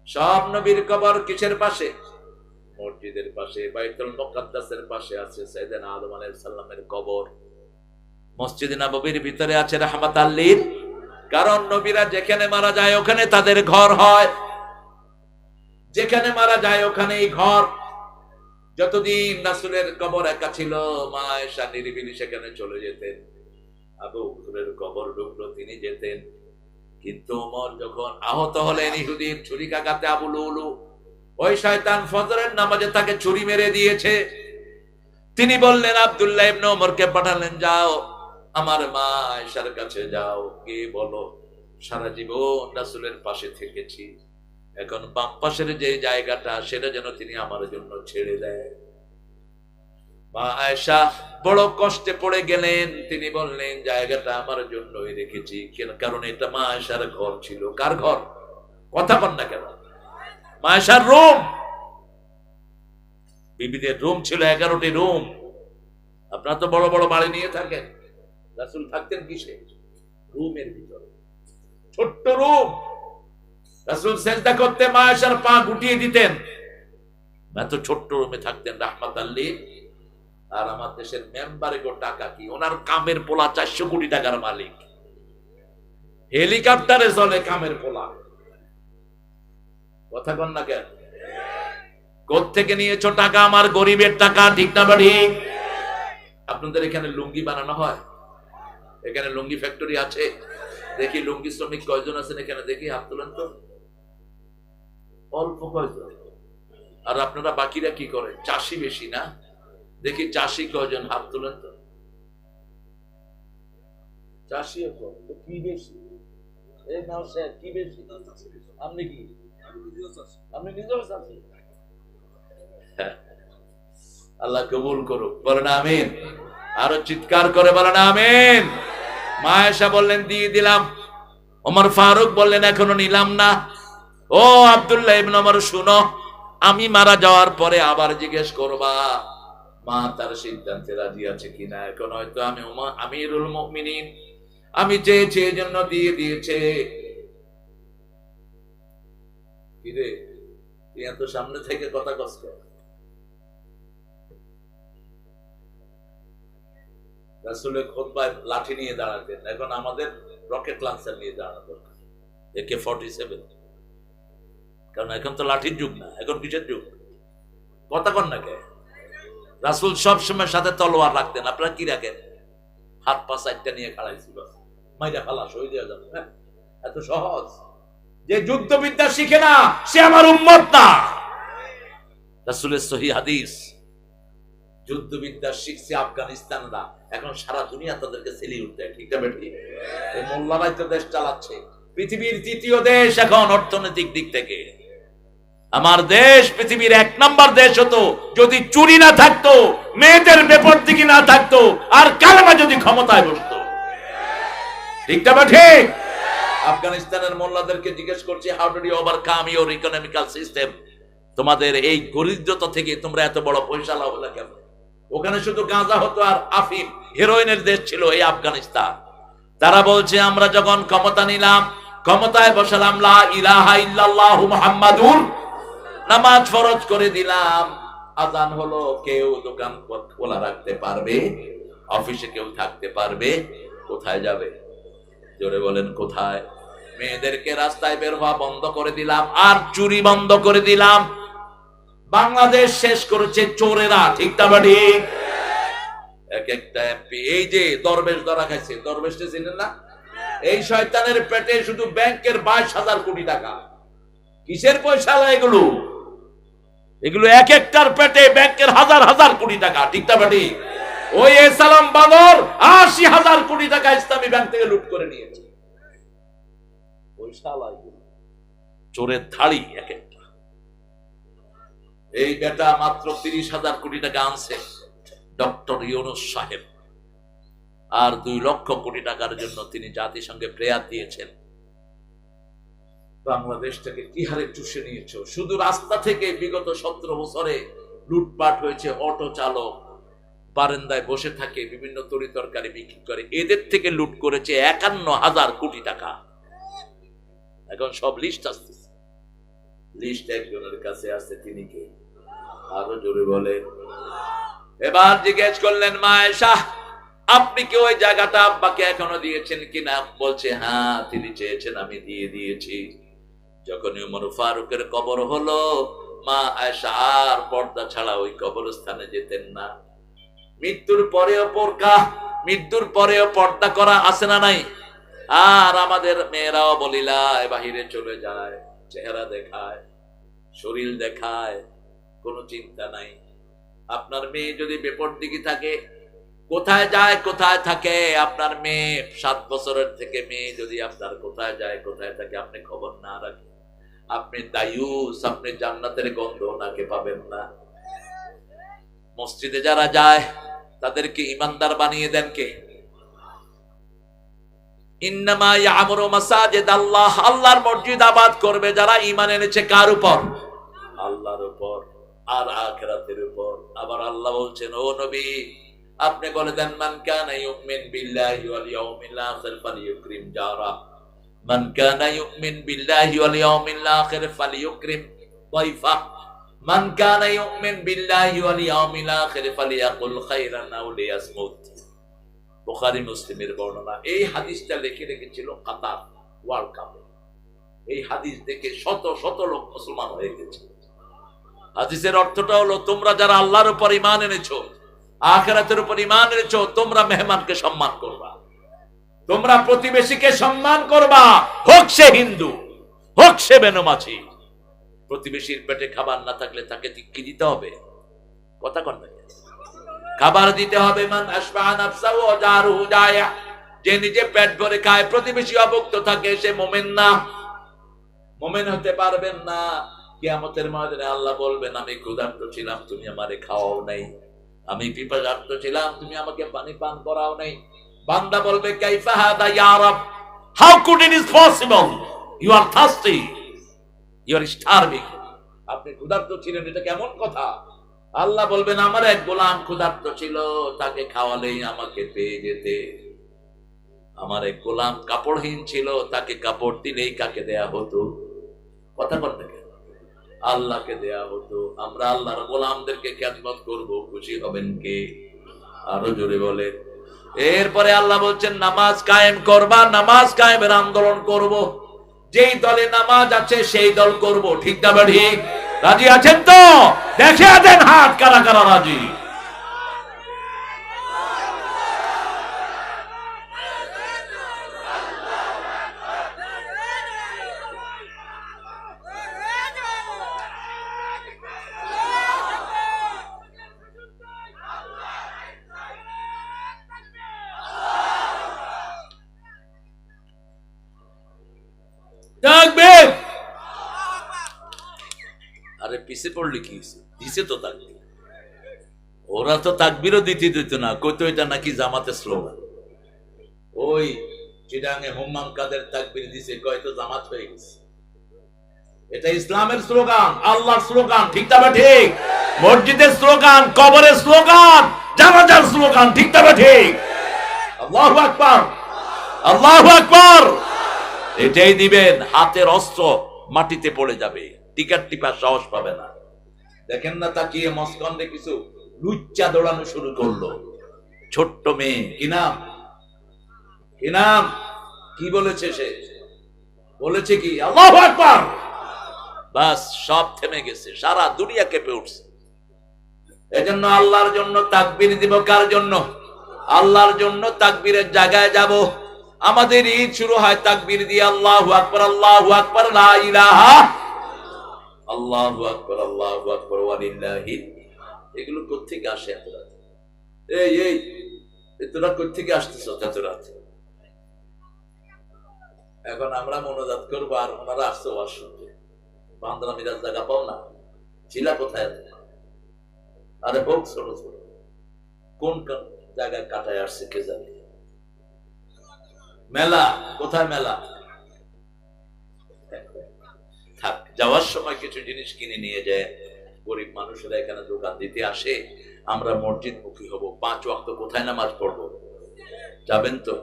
সব নবীর কবর কিসের পাশে? মসজিদের পাশে, বাইতুল মুকাদ্দাসের পাশে আছে সাইয়েদনা আদম আলাইহিস সালামের কবর। মসজিদে নববীর ভিতরে আছে রাহমাতাল লিল, কারণ নবীরা যেখানে মারা যায় ওখানে তাদের ঘর হয়, যেখানে মারা যায় ওখানেই ঘর। যতদিন রাসূলের কবর একা ছিল, মা আয়েশা নিরিবিলি সেখানে চলে যেতেন। আবু বকরের কবর ঢুকলো, তিনি যেতেন। কিন্তু ওমর যখন আহত হলেন ইহুদির ছুরিকাঘাতে, আবু লুলু, ওই শয়তান ফজরের নামাজে তাকে ছুরি মেরে দিয়েছে। তিনি বললেন, আব্দুল্লাহ ইবনে ওমরকে পাঠালেন, যাও আমার মা আয়েশার কাছে যাও, গিয়ে বলো সারা জীবন রাসূলের পাশে থেকেছি, এখন বাম পাশের যে জায়গাটা সেটা যেন তিনি আমার জন্য ছেড়ে দেয়। মা আয়েশা বড় কষ্টে পড়ে গেলেন। তিনি বললেন, জায়গাটা আমার জন্যই রেখেছি, কারণ এটা মা আয়েশার ঘর ছিল। কার ঘর? কথা বল না কেন? মা আয়েশার রুম। বিবিদের রুম ছিল 11টি রুম। আপনারা তো বড় বড় বাড়ি নিয়ে থাকেন, রাসূল থাকতেন কিসে? রুমের ভিতরে, ছোট্ট রুম। রাসূল সেজদা করতে মা আয়েশার পা গুটিয়ে দিতেন, এত ছোট্ট রুমে থাকতেন রাহমাতাল লিল। আর আমার দেশের মেম্বারে গো টাকা কি, ওনার কামের পোলা 400 কোটি টাকার মালিক, হেলিকপ্টারে চলে কামের পোলা। কথা কন না কেন? কোত্থেকে নিয়েছো টাকা? আমার গরিবের টাকা, ঠিক না বাড়ি? আপনাদের এখানে লুঙ্গি বানানো হয়? এখানে লুঙ্গি ফ্যাক্টরি আছে? দেখি লুঙ্গি শ্রমিক কয়জন আছেন এখানে, দেখি হাত তোলেন তো। অল্প কয়জন। আর আপনারা বাকিরা কি করেন? চাষি বেশি না? দেখি চাষি কয়জন, হাত তোলেন তো। চাষি কি বেশি? এই নাও স্যার, কি বেশি? আপনি কি? আপনি নিজেও চাষি? আল্লাহ কবুল করুক, বলেন আমিন। আরো চিৎকার করে বলেন আমিন। মা আয়েশা বললেন, দিয়ে দিলাম। ওমর ফারুক বললেন, এখনো নিলাম না। ও আব্দুল্লাহ ইবনে ওমর, শুনো, আমি মারা যাওয়ার পরে আবার জিজ্ঞেস করবা মা তার সিদ্ধান্তে রাজি আছে কিনা। এখন হয়তো আমি আমিরুল মুমিনিন, আমি চেয়েছি এই জন্য দিয়ে দিয়েছে। কিরে তুই এত সামনে থেকে কথা কষ্ট? রাসূলের খুতবায় লাঠি নিয়ে দাঁড়াতেন, এখন আমাদের রকেট লঞ্চার নিয়ে দাঁড়ানো দরকার, AK-47। কারণ এখন তো লাঠির যুগ না, এখন কিসের যুগ? কথা কন না কে? রাসূল সবসময় সাথে তলোয়ার রাখতেন। আপনারা কি রাখেন? হাত পা চারটা নিয়ে খাড়াইছিল, মাইরা ফালা শহীদ হয়ে যাবে। এত সহজ। যে যুদ্ধবিদ্যা শিখে না সে আমার উম্মত না। রাসূলের সহিহ হাদিস। যুদ্ধবিদ্যা শিখছে আফগানিস্তানরা, এখন সারা দুনিয়া তাদেরকে সেলিউট দেয়, ঠিক না বেটি? এই মোল্লারাই তো দেশ চালাচ্ছে, পৃথিবীর তৃতীয় দেশ এখন অর্থনৈতিক দিক থেকে। আমার দেশ পৃথিবীর 1 নম্বর দেশ হতো যদি চুরি না থাকতো, মেয়েদের বেপরদিকি না থাকতো, আর কালেমা যদি ক্ষমতায় বসতো, ঠিক না বেটি? আফগানিস্তানের মোল্লাদেরকে জিজ্ঞেস করছি, how do you overcome your economical system? তোমাদের এই দরিদ্রতা থেকে তোমরা এত বড় পয়সা লাভ হলো কেন? ওখানে শুধু গাঁজা হতো আর আফিম, হেরোইনের দেশ ছিল এই আফগানিস্তান। তারা বলছে, আমরা যখন ক্ষমতা নিলাম, ক্ষমতায় বসালাম, লা ইলাহা ইল্লাল্লাহু মুহাম্মাদুর, নামাজ ফরজ করে দিলাম, আজান হলো, কেউ দোকান খোলা রাখতে পারবে, অফিসে কেউ থাকতে পারবে, কোথায় যাবে? জোরে বলেন কোথায়? মেয়েদেরকে রাস্তায় বের হওয়া বন্ধ করে দিলাম, আর চুরি বন্ধ করে দিলাম। বাংলাদেশ শেষ করেছে চোরেরা, ঠিক না বাড়ি? এক একটা এমপি, এই যে দরবেশ ধরা খাইছে, দরবেশটা ছিলেন না? এই শয়তানের পেটে শুধু ব্যাংকের 22,000 কোটি টাকা। কিসের পয়সা এগুলো? এগুলো এক একটার পেটে ব্যাংকের হাজার হাজার কোটি টাকা, ঠিক না বাড়ি? ওই সালাম বাদর 80,000 কোটি টাকা ইসলামী ব্যাংক থেকে লুট করে নিয়েছে। চোরের ধাড়ি এক একটা। এই বেটা মাত্র 30,000 কোটি টাকা আনছে ডক্টর ইউনূস সাহেব, আর 2 লক্ষ কোটি টাকার জন্য তিনি জাতিসংঘে প্রেয়ার দিয়েছেন। বাংলাদেশটাকে কি হারে চুষে নিয়েছে। শুধু রাস্তা থেকে বিগত 17 বছরে লুটপাট হয়েছে। অটো চালক বারান্দায় বসে থাকে, বিভিন্ন তরি তরকারি বিক্রি করে, এদের থেকে লুট করেছে 51,000 কোটি টাকা। এখন সব লিস্ট আসতেছে, লিস্ট একজনের কাছে আছে, তিনি কে? আরো জোরে বলেন। এবার জিজ্ঞেস করলেন মা আয়েশা, আপনি কি ওই জায়গাটা আব্বাকে এখনো দিয়েছেন কিনা? বলছে হ্যাঁ, তিনি চেয়েছেন, আমি দিয়ে দিয়েছি। যখন উমর ফারুকের কবর হলো, মা আয়েশা আর পর্দা ছাড়া ওই কবরস্থানে যেতেন না। মৃত্যুর পরেও মৃত্যুর পরেও পর্দা করা আছে না নাই? আর আমাদের মেয়েরাও বলিলায় বাহিরে চলে যায়, চেহারা দেখায়, শরীর দেখায়, কোনো চিন্তা নাই। আপনার মেয়ে যদি বেপরদিকি থাকে, কোথায় যায় কোথায় থাকে? আপনার মেয়ে 7 বছরের থেকে মেয়ে যদি আপনার কোথায় যায় কোথায় থাকে আপনি খবর না রাখেন, আপনি দায়ুস, আপনি জান্নাতের গন্ধ ওনাকে পাবেন না। মসজিদে যারা যায় তাদেরকে ইমানদার বানিয়ে দেন কে? ইন্নামা ইয়ামুরু মাসাজিদ আল্লাহ, আল্লাহর মসজিদ আবাদ করবে যারা ঈমান এনেছে। কার উপর? আল্লাহর উপর আর আখিরাতের উপর। আবার আল্লাহ বলছেন, ও নবী আপনি বলে দেন, মান কানা ইউমিন বিল্লাহি ওয়াল ইয়াউমিল আখির ফালিয়ুকরিম জারা, মান কানা ইউমিন বিল্লাহি ওয়াল ইয়াউমিল আখির ফালিয়ুকরিম দাইফা, মান কানা ইউমিন বিল্লাহি ওয়াল ইয়াউমিল আখির ফালিয়াকুল খায়রান আও লিয়াসমুত। বুখারী মুসলিমের বর্ণনা। এই হাদিসটা লিখে রেখেছিল কাতার ওয়ার্ল্ড কাপে। এই হাদিস দেখে শত শত লোক মুসলমান হয়ে গেছে। হাদিসের অর্থটা হলো, তোমরা যারা আল্লাহর উপর ঈমান এনেছো, আখিরাতের উপর ঈমান এনেছো, তোমরা মেহমানকে সম্মান করবা, তোমরা প্রতিবেশীকে সম্মান করবা, হোক সে হিন্দু, হোক সে বেনমাছি। প্রতিবেশীর পেটে খাবার না থাকলে তাকে কি দিতে হবে? কথা কন না, খাবার দিতে হবে। মান আশবাআ নাফসাহু ওয়া জারুহু জায়া, যে নিজে পেট ভরে খায়, প্রতিবেশী অভুক্ত থাকে, সে মুমিন না। মুমিন হতে পারবেন না। কিয়ামতের ময়দানে আল্লাহ বলবেন, আমি ক্ষুধার্ত ছিলাম, তুমি আমারে খাওয়াও নাই, আমি পিপাসার্ত ছিলাম, তুমি আমাকে পানি পান করাও নাই। বান্দা বলবে, কাইফা হাদা ইয়া রাব, how could it is possible, you are thirsty, you are starving. আপনি ক্ষুধার্ত ছিলেন, এটা কেমন কথা? আল্লাহ বলবেন, আমার এক গোলাম ক্ষুধার্ত ছিল, তাকে খাওয়ালেই আমাকে পেয়ে যেতে। আমার এক গোলাম কাপড়হীন ছিল, তাকে কাপড় দিলেই কাকে দেয়া হতো? কথা বলতে আল্লাহকে দেয়া হতো। আমরা আল্লাহর গোলামদেরকে খেদমত করব, খুশি হবেন কে? আরো জোরে বলে। এরপরে আল্লাহ বলছেন, নামাজ কায়েম করবা, নামাজ কায়েমের আন্দোলন করব, যেই দলে নামাজ আছে সেই দল করব, ঠিক না ঠিক? রাজি আছেন তো? দেখে দেন হাত, কারা কারা রাজি। আরে পিছে পড়লি কি দিছে তো তাকবীর, ওরা তো তাকবীরও দিতে দিত না, কইতো এটা নাকি জামাতের স্লোগান। ওই চিটাঙে হুম্মাম কাদের তাকবীর দিছে, কয়তো জামাত হয়ে গেছে। এটা ইসলামের স্লোগান, আল্লাহর স্লোগান, ঠিক না ঠিক? মসজিদের স্লোগান, কবরের স্লোগান, জানাজার স্লোগান, ঠিক না ঠিক? আল্লাহু আকবার, আল্লাহু আকবার। এটাই দিবেন, হাতের অস্ত্র মাটিতে পড়ে যাবে, টিকার টিপার সাহস পাবে না। দেখেন না তাকিয়ে মস্কন্দে কিছু লুচ্চা দৌড়ানো শুরু করলো, ছোট্ট মেয়ে, কি নাম, কি নাম, কি বলেছে সে, বলেছে কি আল্লাহু আকবার, বাস সব থেমে গেছে, সারা দুনিয়া কেঁপে উঠছে। এজন্য আল্লাহর জন্য তাকবীর দিব, কার জন্য, আল্লাহর জন্য তাকবীরের জায়গায় যাব। আমাদের ঈদ শুরু হয় তাকবীর দিয়ে, আল্লাহু আকবার, আল্লাহু আকবার, লা ইলাহা, আল্লাহু আকবার, আল্লাহু আকবার, ওয়া লিল্লাহি। এগুলো কোত্থেকে আসে এত রাত? এই তোরা কোত্থেকে আসতেছ এত রাত? এখন আমরা মনোজাত করবো আর ওনারা আসছে ওয়াজ শুনতে। বান্দরা মিরাজ জায়গা পাও না, ছিলা কোথায়? আরে হোক ছোট ছোট, কোন জায়গায় কাটায় আসছে কে জানে। মেলা কোথায়, মেলা থাক, যাওয়ার সময় কিছু জিনিস কিনে নিয়ে যায়। গরিব মানুষেরা এখানে দোকান দিতে আসে, আমরা মসজিদ মুখী হব, 5 ওয়াক্ত কোথায় নামাজ পড়বো? যাবেন তো,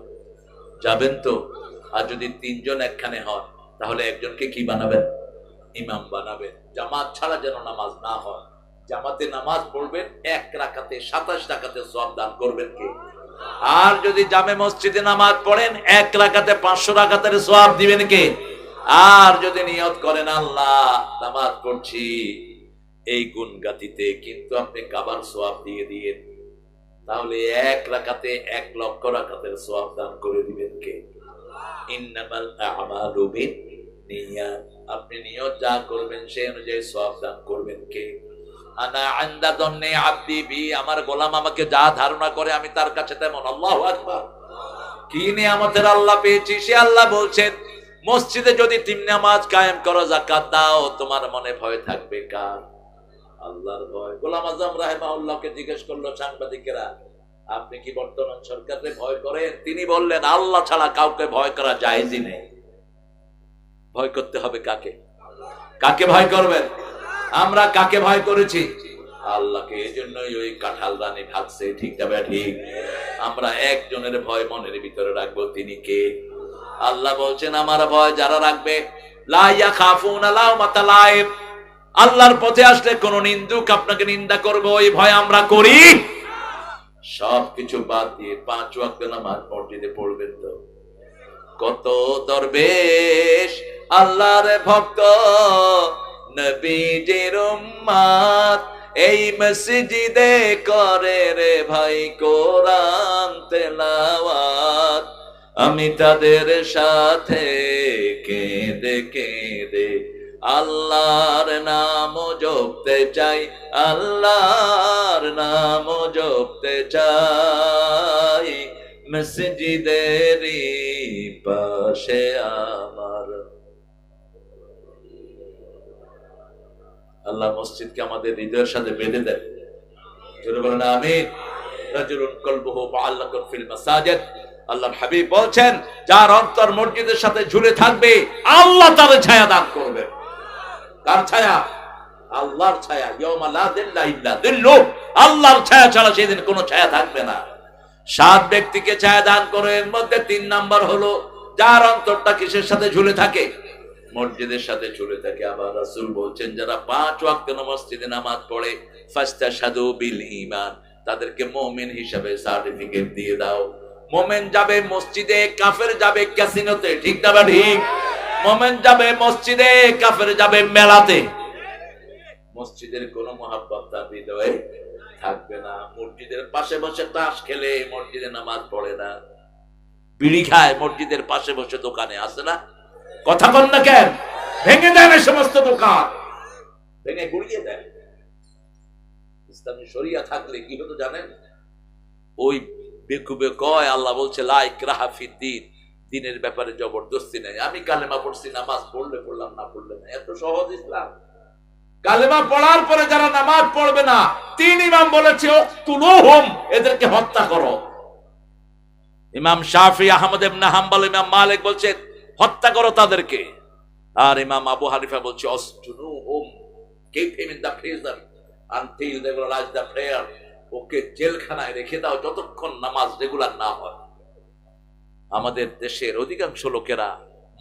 যাবেন তো? আর যদি 3 জন একখানে হয় তাহলে একজনকে কি বানাবেন? ইমাম বানাবেন। জামাত ছাড়া যেন নামাজ না হয়। জামাতে নামাজ পড়বেন, 1 রাকাতে 27 রাকাতে সওয়াব দান করবেন কে? আর যদি জামে মসজিদে নামাজ পড়েন 1 রাকাতে 500 রাকাতের সওয়াব দিবেন কে? আর যদি নিয়ত করেন আল্লাহ নামাজ পড়ছি এই গুণগাতিতে, কিন্তু আপনি কাবার সওয়াব দিয়ে দিয়েন, তাহলে 1 রাকাতে 1 লক্ষ রাকাতের সওয়াব দান করে দিবেন কে? ইন্নামাল আ'মালু বিন্নিয়াত। আপনি নিয়ত যা করবেন সেই অনুযায়ী সওয়াব দান করবেন কে? আনা ইনদা দন্নি আবদি বি, আমার গোলাম আমাকে যা ধারণা করে আমি তার কাছে তেমন। আল্লাহু আকবার। কি নিয়ামতের আল্লাহ পেয়েছি, সে আল্লাহ বলছেন মসজিদে যদি 3 নামাজ কায়েম করো, যাকাত দাও, তোমার মনে ভয় থাকবে কার? আল্লাহর ভয়। গোলাম আযম রাহিমাহুল্লাহকে জিজ্ঞেস করলো সাংবাদিকেরা, আপনি কি বর্তমান সরকারকে ভয় করেন? তিনি বললেন আল্লাহ ছাড়া কাউকে ভয় করা জায়েজই নেই। ভয় করতে হবে কাকে? কাকে ভয় করবেন? আমরা কাকে ভয় করেছি? আল্লাহকে। এজন্যই ওই কাঁঠাল রানী ভাগছে, ঠিক না ঠিক? আমরা একজনের ভয় মনের ভিতরে রাখবো, তিনি কে? আল্লাহ বলছেন আমার ভয় যারা রাখবে, লা ইয়াখাফুনা লাউমাতা লাইম, আল্লাহর পথে আসলে কোন নিন্দুক আপনাকে নিন্দা করবে, ওই ভয় আমরা করি। সবকিছু বাদ দিয়ে 5 ওয়াক্ত নামাজ মসজিদে পড়বেন তো। কত দরবেশ আল্লাহর ভক্ত নবীজির উম্মত এই মসজিদে করে রে ভাই কোরআন তেলাওয়াত, আমি তাদের সাথে কেঁদে কেঁদে আল্লাহর নাম জপতে চাই, আল্লাহর নাম জপতে চাই, মসজিদেরই পাশে আমার। আল্লাহ মসজিদকে আমাদের হৃদয়ের সাথে বেঁধে দেন, জোরে বলেন আমিন। রাজুলুন কলবুহু মুআল্লাকুন ফিল মাসাজিদ, আল্লাহর হাবিব বলছেন যার অন্তর মসজিদের সাথে ঝুলে থাকবে আল্লাহ তার ছায়া দান করবে। কার ছায়া? আল্লাহর ছায়া। ইয়াউমা লা যিল্লা ইল্লা যিল্লু, আল্লাহর ছায়া ছাড়া সেদিন কোনো ছায়া থাকবে না। 7 ব্যক্তিকে ছায়া দান করে, এর মধ্যে 3 নাম্বার হলো যার অন্তরটা কিসের সাথে ঝুলে থাকে? মসজিদের সাথে ঝুলে থাকে। আবার রাসূল বলছেন যারা 5 ওয়াক্ত মসজিদে নামাজ পড়ে, ফাস্তাশহাদু বিল ঈমান, তাদেরকে মুমিন হিসাবে সার্টিফিকেট দিয়ে দাও। মুমিন যাবে মসজিদে, কাফের যাবে ক্যাসিনোতে, ঠিক না ঠিক? মুমিন যাবে মসজিদে, কাফের যাবে মেলাতে। মসজিদের কোনো মহাব্বত তার হৃদয়ে থাকবে না। মসজিদের পাশে বসে তাস খেলে মসজিদে নামাজ পড়ে না, বিড়ি খায় মসজিদের পাশে বসে দোকানে, আসে না? কথা বল না কেন? ভেঙে দেন এই সমস্ত দোকান, ভেঙে গুড়িয়ে দেন। ইসলামী শরিয়া থাকলে কি হতো জানেন? ওই বেকুবে কয় আল্লাহ বলছে লা ইকরাহা ফিদ্দিন, দ্বীনের ব্যাপারে জবরদস্তি নাই। আমি কালেমা পড়ছি, নামাজ পড়লে পড়লাম, না পড়লে না, এত সহজ ইসলাম। কালেমা পড়ার পরে যারা নামাজ পড়বে না, 3 ইমাম বলেছে উকতুলুহুম, এদেরকে হত্যা করো। ইমাম শাফি, আহমদ ইবনে হাম্বল, ইমাম মালিক বলছেন হত্যা করো তাদেরকে। আর ইমাম আবু হানিফা বলছে অসজুনুহুম, keep him in the prison until they realize the prayer, ওকে জেলখানায় রেখে দাও যতক্ষণ নামাজ রেগুলার না হয়। আমাদের দেশের অধিকাংশ লোকেরা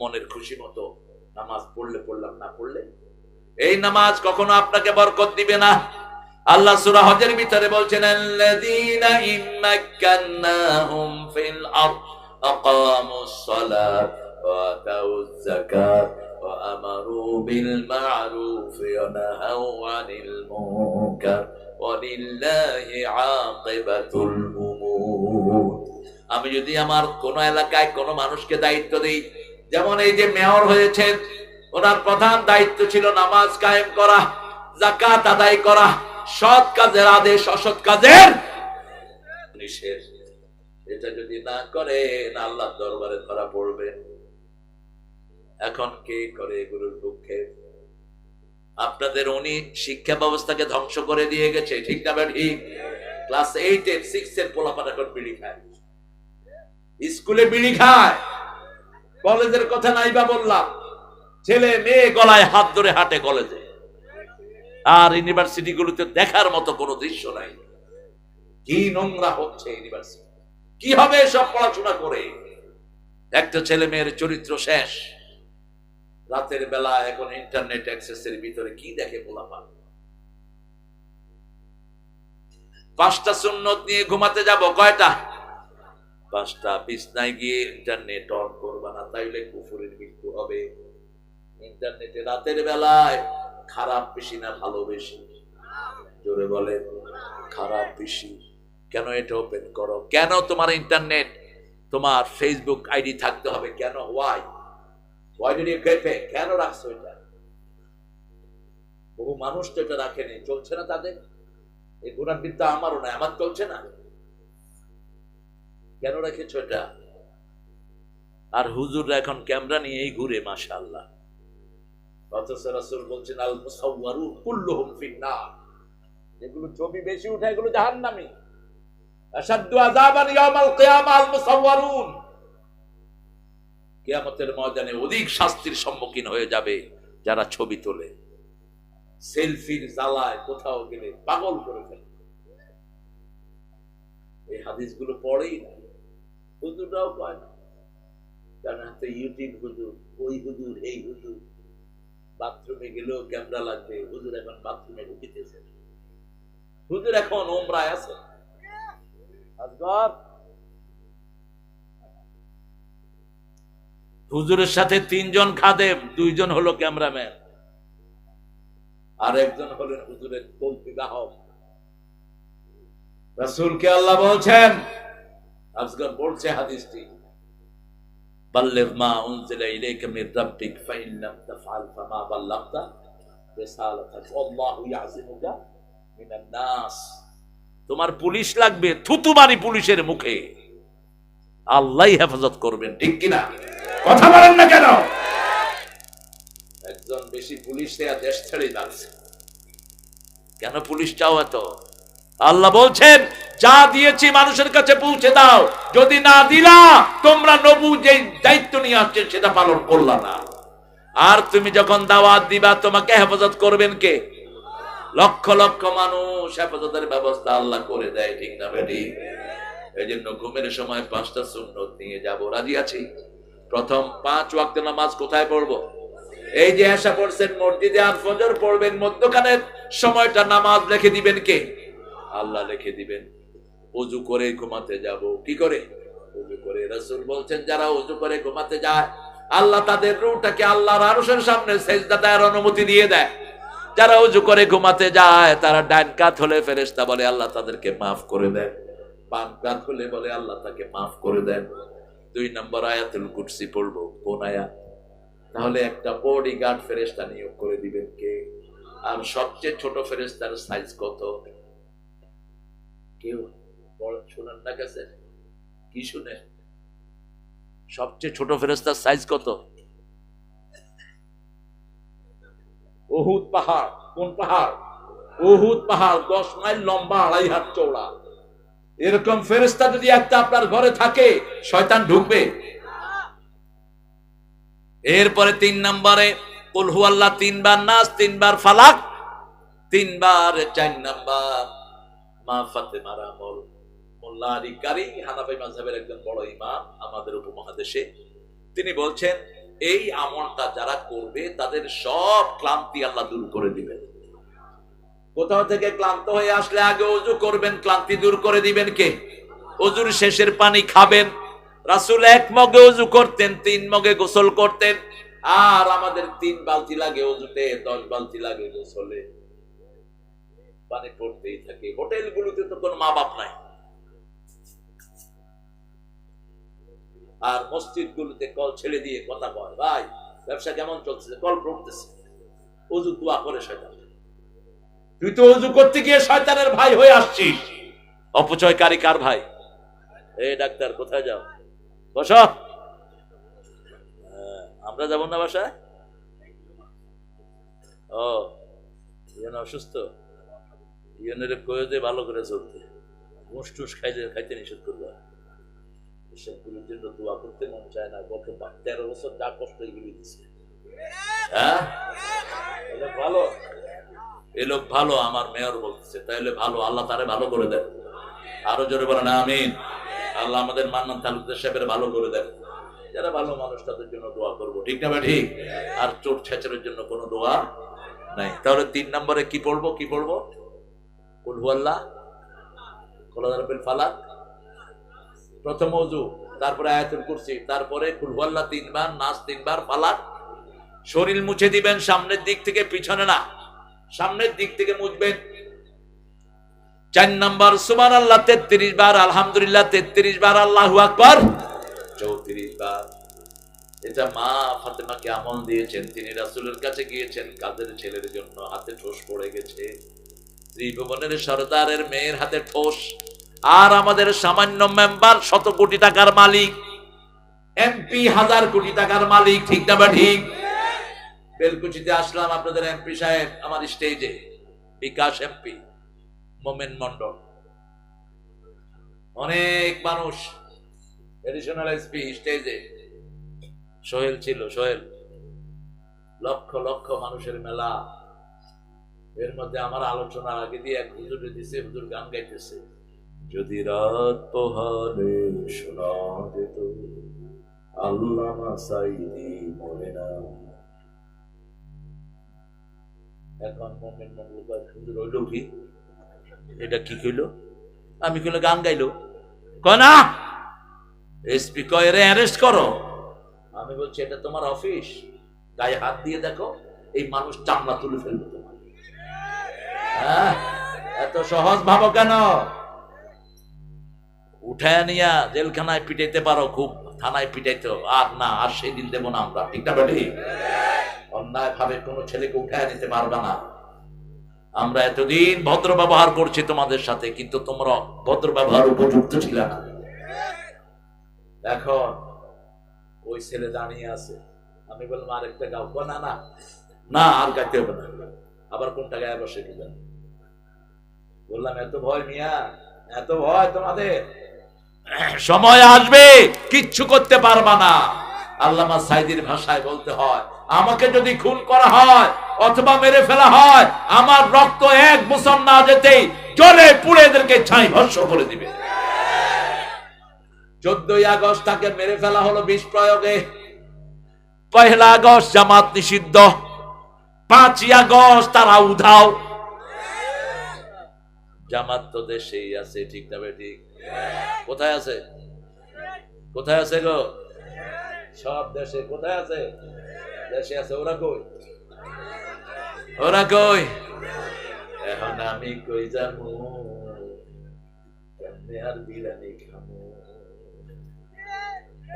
মনের খুশি মতো নামাজ পড়লে পড়লাম, না পড়লে এই নামাজ কখনো আপনাকে বরকত দিবে না। আল্লাহ সূরা হজের ভিতরে বলছেন, আল্লাযীনা ইম্মাক্কান্নাহুম ফিল আরদ আকামুস সালাত ওয়া আতাউয যাকাত ওয়া আমারু বিল মা'রুফ ওয়া নাহাউ আনিল মুনকার ওয়া লিল্লাহি আকিবাতুল উমুর। আমি যদি আমার কোন এলাকায় কোন মানুষকে দায়িত্ব দেই, যেমন এই যে মেয়র হয়েছেন, ওনার প্রধান দায়িত্ব ছিল নামাজ কায়েম করা, যাকাত আদায় করা, সৎ কাজের আদেশ, অসৎ কাজের নিষেধ। এটা যদি না করে আল্লাহর দরবারে ধরা পড়বে। এখন কে করে এগুলোর পক্ষে? আপনাদের উনি শিক্ষা ব্যবস্থাকে ধ্বংস করে দিয়ে গেছে, ঠিক না ঠিক? ক্লাস 8 এর 6 এর পোলাপান এখন বিড়ি খায়, স্কুলে বিড়ি খায়, কলেজের কথা নাইবা বললাম, ছেলে মেয়ে গলায় হাত ধরে হাঁটে কলেজে। আর ইউনিভার্সিটি গুলোতে দেখার মতো কোনো দৃশ্য নাই। কি নোংরা হচ্ছে ইউনিভার্সিটি, কি হবে সব পড়াশোনা করে? একটা ছেলে মেয়ের চরিত্র শেষ। রাতের বেলা এখন ইন্টারনেট অ্যাক্সেসের ভিতরে কি দেখে পোলাপান। 5টা সুন্নত নিয়ে ঘুমাতে যাব, কয়টা? 5টা। বিছনায় গিয়ে ইন্টারনেট অন করবা না, তাইলে কুফরের মৃত্যু হবে। ইন্টারনেটে রাতের বেলায় খারাপ বেশি না ভালো বেশি? জোরে বলে, খারাপ বেশি। কেন এটা ওপেন করো? কেন তোমার ইন্টারনেট, তোমার ফেসবুক আইডি থাকতে হবে? কেন? Why did you keep it? কেন রাখছো এটা? বহু মানুষ তো এটা রাখেনি, চলছে না তাদের। এই গুনার বিদ্যা আমারও না, আমার চলছে না। কেন রেখেছো এটা? আর হুজুররা এখন ক্যামেরা নিয়েই ঘুরে, মাশাআল্লাহ। অথচ রাসূল বলছেন, আল মুসাওয়ারুন কুল্লুহুম ফিন্নার। এগুলো ছবি বেশি উঠে, এগুলো জাহান্নামী। আশাদ্দু আযাবান ইয়াউমাল কিয়ামা আল মুসাওয়ারুন। কিয়ামতের ময়দানে অধিক শাস্তির সম্মুখীন হয়ে যাবে যারা ছবি তোলে। সেলফির জ্বালায় কোথাও গেলে পাগল করে ফেলে। এই হাদিসগুলো পড়েই না, হুজুররাও কয় না। কারণ হাতে ইউটিউব হুজুর, ওই হুজুর, এই হুজুর। বাথরুমে গেলেও ক্যামেরা লাগবে। হুজুর এখন বাথরুমে ঢুকিতেছে, হুজুর এখন ওমরায় আছে। হুজুরের সাথে 3 জন খাদেম, 2 জন হলো ক্যামেরাম্যান, আর একজন হলেন হুজুরের কৌতুক বাহক। রাসূলকে আল্লাহ বলছেন, আজকাল বলছে হাদিসটি, বাল্লিগ মা উনজিলা ইলাইকা মির রাব্বিক ফাইন লাম তাফআল ফামা বাল্লাগতা রিসালাতাহু আল্লাহু ইয়াযিমুকা মিনান নাস। তোমার পুলিশ লাগবে, থুতু মারি পুলিশের মুখে, আল্লাহই হেফাজত করবেন, ঠিক কিনা? কথা বলেন না কেন? একজন বেশি পুলিশ দেশ ছেড়ে যাচ্ছে। কেন পুলিশ চাও এত? আল্লাহ বলছেন, যা দিয়েছি মানুষের কাছে পৌঁছে দাও। যদি না দিলা, তোমরা নবী যে দায়িত্ব নিয়ে আসছেন সেটা পালন করলা না। আর তুমি যখন দাওয়াত দিবা, তোমাকে হেফাজত করবেন কে? লক্ষ লক্ষ মানুষ, হেফাজতের ব্যবস্থা আল্লাহ করে দেয়, ঠিক না বেটি? এই জন্য ঘুমের সময় 5টা সুন্নত নিয়ে যাব, রাজি আছি? প্রথম 5 ওয়াক্ত নামাজ কোথায় পড়বো? এই যে এশা পড়ছেন মসজিদে, আর ফজর পড়বেন, মধ্যখানের সময়টা নামাজ লিখে দিবেন কে? আল্লাহ লিখে দিবেন। ওযু করে ঘুমাতে যাব, কি করে? ওযু করে। রাসূল বলছেন, যারা ওযু করে ঘুমাতে যায়, আল্লাহ তাদের রূহটাকে আল্লাহর আরশের সামনে সিজদা দেওয়ার অনুমতি দিয়ে দেয়। যারা ওযু করে ঘুমাতে যায়, তারা ডান কাত হলে ফেরেশতা বলে আল্লাহ তাদেরকে মাফ করে দেন, বাম কাত হলে বলে আল্লাহ তাকে মাফ করে দেন। 2 নম্বর আয়াতুল কুরসি পড়বো। কোন আয়াত? তাহলে একটা বডিগার্ড ফেরেশতা নিয়োগ করে দিবেন কে? আর সবচেয়ে ছোট ফেরেশতার সাইজ কত? কেউ শোনার না কাছে? কি শুনে? সবচেয়ে ছোট ফেরেশতার সাইজ কত? উহুদ পাহাড়। কোন পাহাড়? উহুদ পাহাড় 10 মাইল লম্বা, 2.5 হাত চওড়া। এরকম ফেরেশতা যদি একটা আপনার ঘরে থাকে, শয়তান ঢুকবে? এরপরে 3 নম্বরে কুল হুয়াল্লাহ 3 বার, নাস 3 বার, ফালাক 3 বার। 4 নম্বর মা ফাতেমার আমল। মোল্লা আলী কারি হানাফি মাযহাবের একজন বড় ইমাম আমাদের উপমহাদেশে, তিনি বলছেন এই আমলটা যারা করবে তাদের সব ক্লান্তি আল্লাহ দূর করে দিবেন। কোথাও থেকে ক্লান্ত হয়ে আসলে আগে ওযু করবেন, ক্লান্তি দূর করে দিবেন কে? ওযুর শেষের পানি খাবেন। রাসূল 1 মগে ওযু করতেন, 3 মগে গোসল করতেন। আর আমাদের 3 বালতি লাগে ওযুতে, 10 বালতি লাগে গোসলে। পানি পড়তেই থাকে। হোটেলগুলোতে তো কোনো মা বাপ নাই, আর মসজিদগুলোতে কল ছেড়ে দিয়ে কথা কয়, ভাই ব্যবসা কেমন চলছে? কল পড়তেছে। ওযু দোয়া করে শয়তান। তুই তো ওযু করতে গিয়ে শয়তানের ভাই হয়ে আসছিস। অপচয়কারী কার ভাই? এই ডাক্তার কোথায় যাও? বসো। আমরা যাব না বাসায়? ও ইয়ন অসুস্থ, ইয়নের কয়ে দিয়ে ভালো করে চলতে, ঘুষ টুস খাইতে নিষেধ করবে। এসবগুলোর জন্য দোয়া করতে মন চায় না। গত 13 বছর যা কষ্ট এগুলি দিচ্ছে। হ্যাঁ ভালো, এ লোক ভালো, আমার মেয়র বলতেছে, তাইলে ভালো, আল্লাহ তারে ভালো করে দেন। আরো জোরে বলেন আমিন। আল্লাহ আমাদের মান্নান তালুকদার সাহেবের ভালো করে দেন। যারা ভালো মানুষ তাদের জন্য দোয়া করবো, ঠিক না ঠিক? আর চোট ছেঁচড়ের জন্য কোনো দোয়া নাই। তাহলে 3 নম্বরে কি পড়বো? কি পড়বো? কুল হুয়াল্লাহ, কুল আউযু বিল ফালাক, প্রথম ওযু, তারপরে আয়াতুল কুরসি, তারপরে কুল হুয়াল্লাহ 3 বার, নাস 3 বার, ফালাক। শরীর মুছে দিবেন, সামনের দিক থেকে, পিছনে না, সামনের দিক থেকে মুছবেন। 4 নম্বর সুবহানাল্লাহ 33 বার, আলহামদুলিল্লাহ 33 বার, আল্লাহু আকবার 34 বার। এটা মা ফাতেমাকে আমল দিয়েছেন। তিনি রাসূলের কাছে গিয়েছেন কাদের ছেলের জন্য, হাতে ঠোস পড়ে গেছে। ত্রিভুবনের সরদারের মেয়ের হাতে ঠোস। আর আমাদের সামান্য মেম্বার 100 কোটি টাকার মালিক, এমপি 1000 কোটি টাকার মালিক, ঠিক না ঠিক? বেলকুচিতে আসলাম আপনাদের এমপি সাহেব আমার স্টেজে, বিকাশ এমপি, মোমেন মন্ডল, অনেক মানুষ, এডিশনাল এসপি স্টেজে, সোহেল ছিল, সোহেল, লক্ষ লক্ষ মানুষের মেলা। এর মধ্যে আমার আলোচনার আগে দিয়ে এক হুজুরে দিছে, হুজুর গান গাইতেছে, যদি রাত পোহালে শোনা যেত আল্লামা সাইদি মরে না। এখন মোমেন মন্ডল হুজুর হইল কি? এটা কি কইল? আমি কইল গান গাইলো। কয় না, এসপি কয় রে অ্যারেস্ট করো। আমি বলছি এটা তোমার অফিস, গায়ে হাত দিয়ে দেখো, এই মানুষ চামড়া তুলে ফেলবে তোমার। হ্যাঁ, এত সহজ ভাবো কেন? উঠায় নিয়া জেলখানায় পিটাইতে পারো, খুব থানায় পিটাইতো, আর না, আর সেই দিন দেবো না আমরা, ঠিক না বেটি? অন্যায় ভাবে কোনো ছেলেকে উঠায় নিতে পারবে না। আমরা এতদিন ভদ্র ব্যবহার করছি তোমাদের সাথে, কিন্তু তোমরা ভদ্র ব্যবহার উপযুক্ত ছিল না। এখন ওই ছেলে দাঁড়িয়ে আছে, আমি বললাম আরেকটা গাও। না না না, আর গাইতে হবে না। আবার কোনটা গায়ে বসে কি জানি। বললাম এত ভয় মিয়া, এত ভয় তোমাদের, সময় আসবে কিচ্ছু করতে পারবা না। আল্লামা সাইদির ভাষায় বলতে হয়, আমাকে যদি খুন করা হয় অথবা মেরে ফেলা হয়, আমার রক্ত 1 বছর না যেতেই জ্বলে পুড়ে এদেরকে ছাই ভস্ম করে দিবে। 14 আগস্ট তাকে মেরে ফেলা হলো বিষ প্রয়োগে। 1 আগস্ট জামাত নিষিদ্ধ, 5 আগস্ট তারা উধাও। জামাত তো দেশেই আছে, ঠিক না ঠিক? কোথায় আছে? কোথায় আছে গো? সব দেশে। কোথায় আছে? দেশে আছে। ওরা কই? ওরা কই? এখন আমি কই যাবো, কেমনে আর বিরিয়ানি খাবো?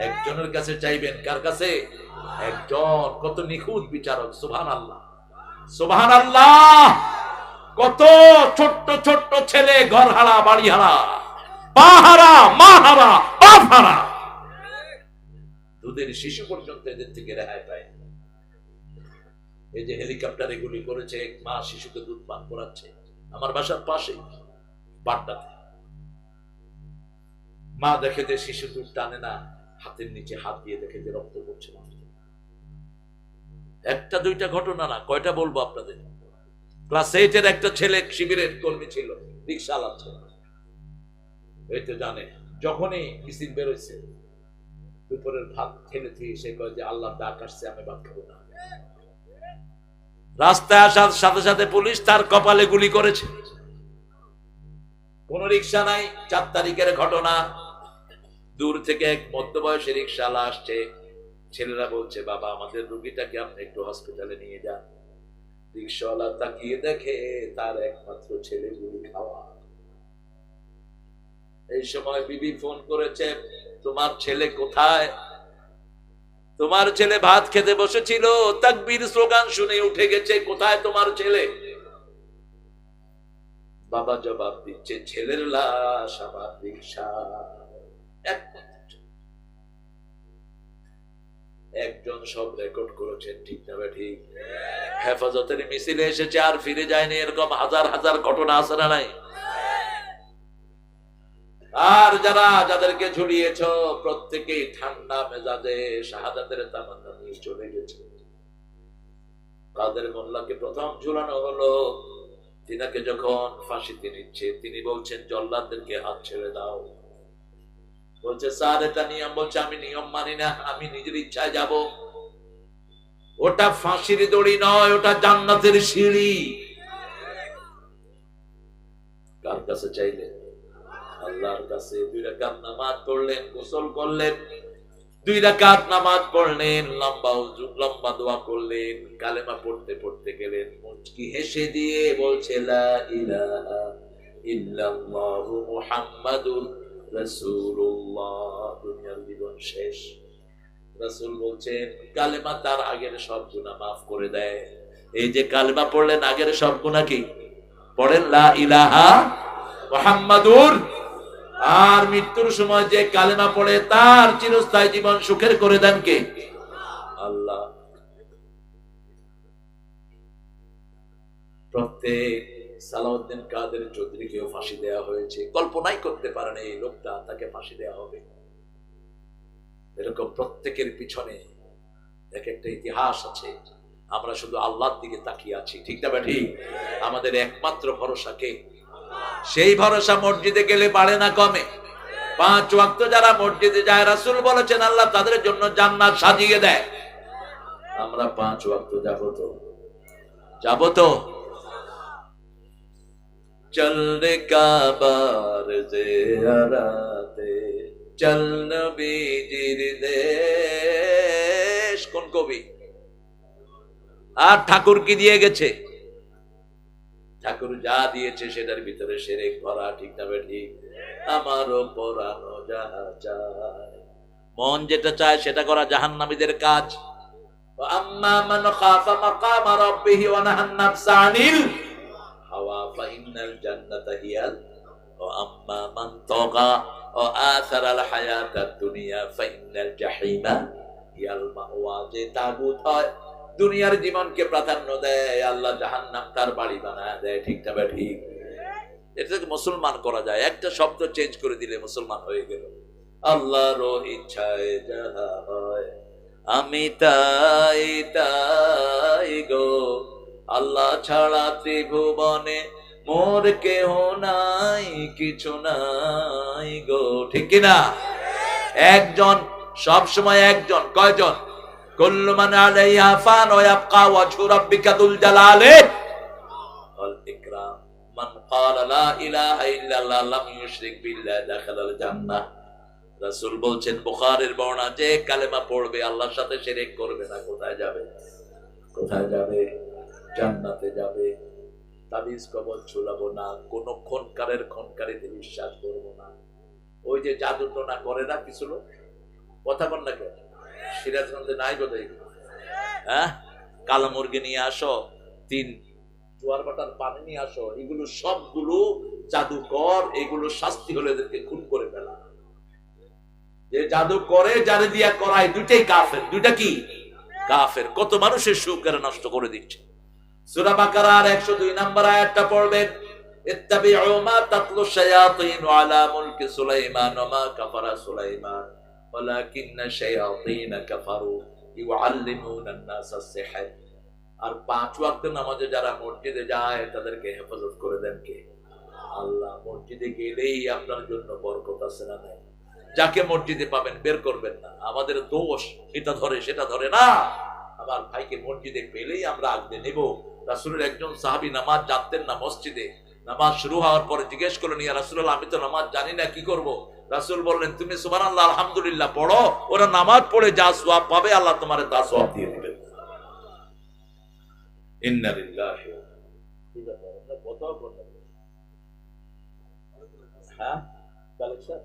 একজনের কাছে চাইবেন। কার কাছে? একজন। কত নিখুঁত বিচারক, সুবহানাল্লাহ, সুবহানাল্লাহ। কত ছোট্ট ছোট্ট ছেলে ঘর হারা, বাড়ি হারা, পা হারা, মা হারা, বাপ হারা, দুধের শিশু পর্যন্ত এদের থেকে রেহাই পায়। এই যে হেলিকপ্টার এগুলি করেছে, এক মা শিশুকে দুধ পান করাচ্ছে আমার বাসার পাশে বাড্ডাতে। মা দেখে যে শিশু দুধ টানে না, হাতের নিচে হাত দিয়ে দেখে যে রক্ত পড়ছে। একটা দুইটা ঘটনা না, কয়টা বলবো আপনাদের। ক্লাস 8 এর একটা ছেলে শিবিরের কর্মী ছিল, রিক্সা চালাচ্ছে। এই তো জানে, যখনই মিছিল বেরোচ্ছে দুপুরের ভাত খেলেছি, সে কয় যে আল্লাহ ডাক আসছে, আমি ভাত খাবো না। রাস্তায় আসার সাথে সাথে পুলিশ তার কপালে গুলি করেছে। কোন রিক্সা নাই। 4 তারিখের ঘটনা। দূর থেকে এক মধ্যবয়সী রিক্সাওয়ালা আসছে। ছেলেরা বলছে, বাবা আমাদের রুগীটাকে আপনি একটু হসপিটালে নিয়ে যান। রিক্সাওয়ালা তাকিয়ে দেখে তার একমাত্র ছেলে গুলি খাওয়া। এই সময় বিবি ফোন করেছে, তোমার ছেলে কোথায়? তোমার ছেলে ভাত খেতে বসেছিল, তাকবীর স্লোগান শুনে উঠে গেছে, কোথায় তোমার ছেলে? বাবা জবাব দিচ্ছে, ছেলের লাশ আমার রিকশা। একজন সব রেকর্ড করেছেন, ঠিক না ঠিক? হেফাজতের মিছিলে এসেছে আর ফিরে যায়নি, এরকম হাজার হাজার ঘটনা আছে না নাই? আর যাদেরকে ঝুলিয়েছ প্রত্যেকেই ঠান্ডা মেজাজে শাহাদাতের তামান্না নিয়ে চলে গেছে। কাদের মোল্লাকে প্রথম ঝুলানো হলো, তিনাকে যখন ফাঁসিতে নিচ্ছে তিনি বলছেন জল্লাদদেরকে হাত ছেড়ে দাও। বলছে স্যার এটা নিয়ম। বলছে আমি নিয়ম মানি না, আমি নিজের ইচ্ছায় যাব। ওটা ফাঁসির দড়ি নয়, ওটা জান্নাতের সিঁড়ি। কার কাছে চাইলেন? আল্লাহর কাছে। 2 রাকাত নামাজ পড়লেন, গোসল করলেন, 2 রাকাত নামাজ পড়লেন, লম্বা দোয়া করলেন, কালেমা পড়তে পড়তে গেলেন, মুচকি হেসে দিয়ে বলছে লা ইলাহা ইল্লাল্লাহু মুহাম্মাদুর রাসূলুল্লাহ। দুনিয়ার জীবন শেষ। রাসূল বলছেন কালেমা তার আগের সব গুনাহ মাফ করে দেয়। এই যে কালেমা পড়লেন, আগের সব গুনাহ কি পড়েন? লা ইলাহা মুহাম্মাদুর। আর মৃত্যুর সময় যে কালেমা পড়ে তার চিরস্থায়ী জীবন সুখের করে দেন কে? আল্লাহ। প্রত্যেক সালাউদ্দিন কাদের চৌধুরীকেও ফাঁসি দেওয়া হয়েছে। কল্পনাই করতে পারেন এই লোকটা, তাকে ফাঁসি দেওয়া হবে। এরকম প্রত্যেকের পিছনে এক একটা ইতিহাস আছে। আমরা শুধু আল্লাহর দিকে তাকিয়ে আছি, ঠিক না ঠিক? আমাদের একমাত্র ভরসা কে? সেই ভরসা মসজিদে গেলে বাড়ে না কমে। 5 ওয়াক্ত যারা মসজিদে যায়, রাসূল বলেছেন আল্লাহ তাদের জন্য জান্নাত সাজিয়ে দেয়। আমরা 5 ওয়াক্ত যাব তো? চল রে কাবার জিয়ারাতে, চল নবীজির দেশ। কোন কবি? আর ঠাকুর কি দিয়ে গেছে? ঠাকুর যা দিয়েছে সেটার ভিতরে শিরক ভরা, ঠিক না ঠিক? আমারও পরানো যাহা চায়, মন যেটা চায় সেটা করা জাহান্নামীদের কাজ। আম্মা মান খাফা মাকাম রাব্বিহি ওয়া নাহান নাফসা আনিল হাওয়া ফাইনাল জান্নাতা হিয়াল, ওয়া আম্মা মান তাগা ওয়া আসারাল হায়াতাদ দুনিয়া ফাইনাল জাহিমা হিয়াল মাওয়া। যে তাগুত হয়, দুনিয়ার জীবনকে প্রাধান্য দেয়, আল্লাহ জাহান্নাম তার বাড়ি বানায় দেয়, ঠিক না ঠিক? এটাকে মুসলমান করা যায়, একটা শব্দ চেঞ্জ করে দিলে মুসলমান হয়ে গেল। আল্লাহর ইচ্ছায় যাহা হয় আমি তাই তাই গো, আল্লাহ ছাড়া ত্রিভুবনে মোর কেহ নাই, কিছু নাই গো, ঠিক কিনা? একজন, সব সময় একজন। কয়জন? কুল্লু মান আলাইহা ফান ওয়া ইয়াবকা ওয়াজহু রাব্বিকা যুল জালালি ওয়াল ইকরাম। মান ক্বালা লা ইলাহা ইল্লাল্লাহ লাম ইউশরিক বিল্লাহি দাখালাল জান্নাহ। রাসূল বলছেন বুখারীর বর্ণনা, যে কালেমা পড়বে আল্লাহর সাথে শিরক করবে না, কোথায় যাবে? কোথায় যাবে? জান্নাতে যাবে। তাবিজ কবজ ঝুলাবো না, কোন খনকারিতে বিশ্বাস করবো না। ওই যে জাদু টোনা করে না কিছু লোক, কথা বল না কেন? সিরাজগঞ্জে নাই বোধহয়, হ্যাঁ? কালো মুরগি নিয়ে আসো, 3 জোয়ার বাটার পানি নিয়ে আসো, এগুলো সবগুলো জাদুকর। এগুলো শাস্তি হলে এদেরকে খুন করে ফেলা। যে জাদু করে, যারে দিয়া করায়, দুইটাই কাফের। দুইটা কি? কাফের। কত মানুষের সুখ এরা নষ্ট করে দিচ্ছে। সূরা বাকারার 102 নম্বর আয়াতটা পড়বেন, ইত্তাবিউ মা তাতলু শায়াতিন আলা মুলকি সুলাইমান ওয়া মা কাফারা সুলাইমান ওয়ালাকিন্না শায়াতিন কাফারু ইউআল্লিমুনা আন-নাসা সিহর। আর 5 ওয়াক্ত নামাজে যারা মসজিদে যায় তাদেরকে হেফাজত করে দেন কে? আল্লাহ। মসজিদে গেলেই আপনার জন্য বরকত আছে না নাই? যাকে মসজিদে পাবেন বের করবেন না, আমাদের দোষ এটা ধরে সেটা ধরে না। আমার ভাইকে মসজিদে পেলেই আমরা আগলে নেব। রাসূলের একজন সাহাবী নামাজ জানতেন না, মসজিদে নামাজ শুরু হওয়ার পরে জিজ্ঞেস করলেন, ইয়া রাসূলুল্লাহ, আমি তো নামাজ জানি না, কি করব? রাসূল বললেন, তুমি সুবহানাল্লাহ আলহামদুলিল্লাহ পড়ো, ওরা নামাজ পড়ে যা সওয়াব পাবে আল্লাহ তোমারে তা সওয়াব দিয়ে দিবেন। ইন্না লিল্লাহি ওয়া ইন্না ইলাইহি রাজিউন। হ্যাঁ, কালেকশন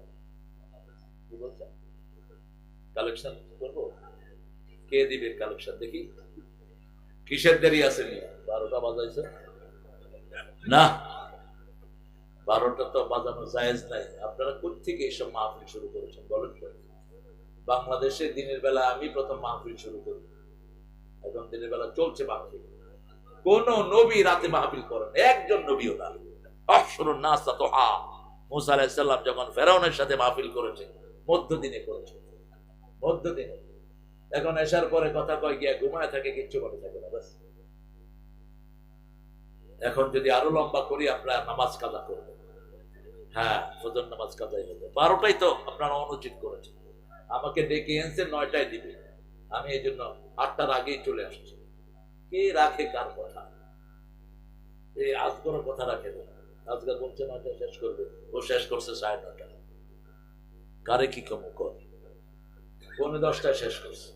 কি বলছেন? কালেকশন করব? কে দিবে কালেকশন? দেখি কিসের দেরি আছে? 12টা বাজাইছে না, 12টা তো বাজানো জায়েজ নাই। আপনারা কোত্থেকে এইসব মাহফিল শুরু করেছেন বলেন তো? বাংলাদেশে দিনের বেলা আমি প্রথম মাহফিল শুরু করি, এখন দিনের বেলা চলছে মাহফিল। কোন নবী রাতে মাহফিল করেন? একজন নবীও না। আহশুরুন নাস তুহা, মুসা আলাইহিস সালাম যখন ফেরাউনের সাথে মাহফিল করেছে মধ্যদিনে করেছে, মধ্যদিনে। এখন এসার পরে কথা কয় গিয়া ঘুমায় থাকে, কিচ্ছু মনে থাকে না। বাস এখন যদি আরো লম্বা করি আপনারা নামাজ কাজা করবেন। হ্যাঁ, ফজর নামাজ কাজাই হবে। 12টাই তো আপনারা অনুচিত করেছেন। আমাকে ডেকে এনেছেন 9টায় দিবে, আমি এই জন্য 8টার আগেই চলে আসছি। কে রাখে কার কথা? এই আজগর কথা রাখে না। আজকে বলছে 9টায় শেষ করবে, ও শেষ করছে 9:30। কারে কি কম কর, 9:45 শেষ করছে।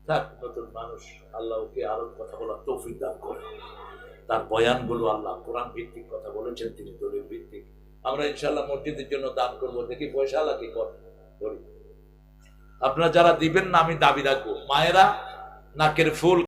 থাক, নতুন মানুষ, আল্লাহ ওকে আরো কথা বলার তৌফিক দান করে। তার বয়ানগুলো আল্লাহ কোরআন ভিত্তিক কথা বলেছেন, তিনি দলিল ভিত্তিক। আমরা ইনশাআল্লাহ মসজিদের জন্য দান করবো, দেখি পয়সা লাগে করি। আপনারা যারা দিবেন না আমি দাবি রাখবো, মায়েরা নাকের ফুল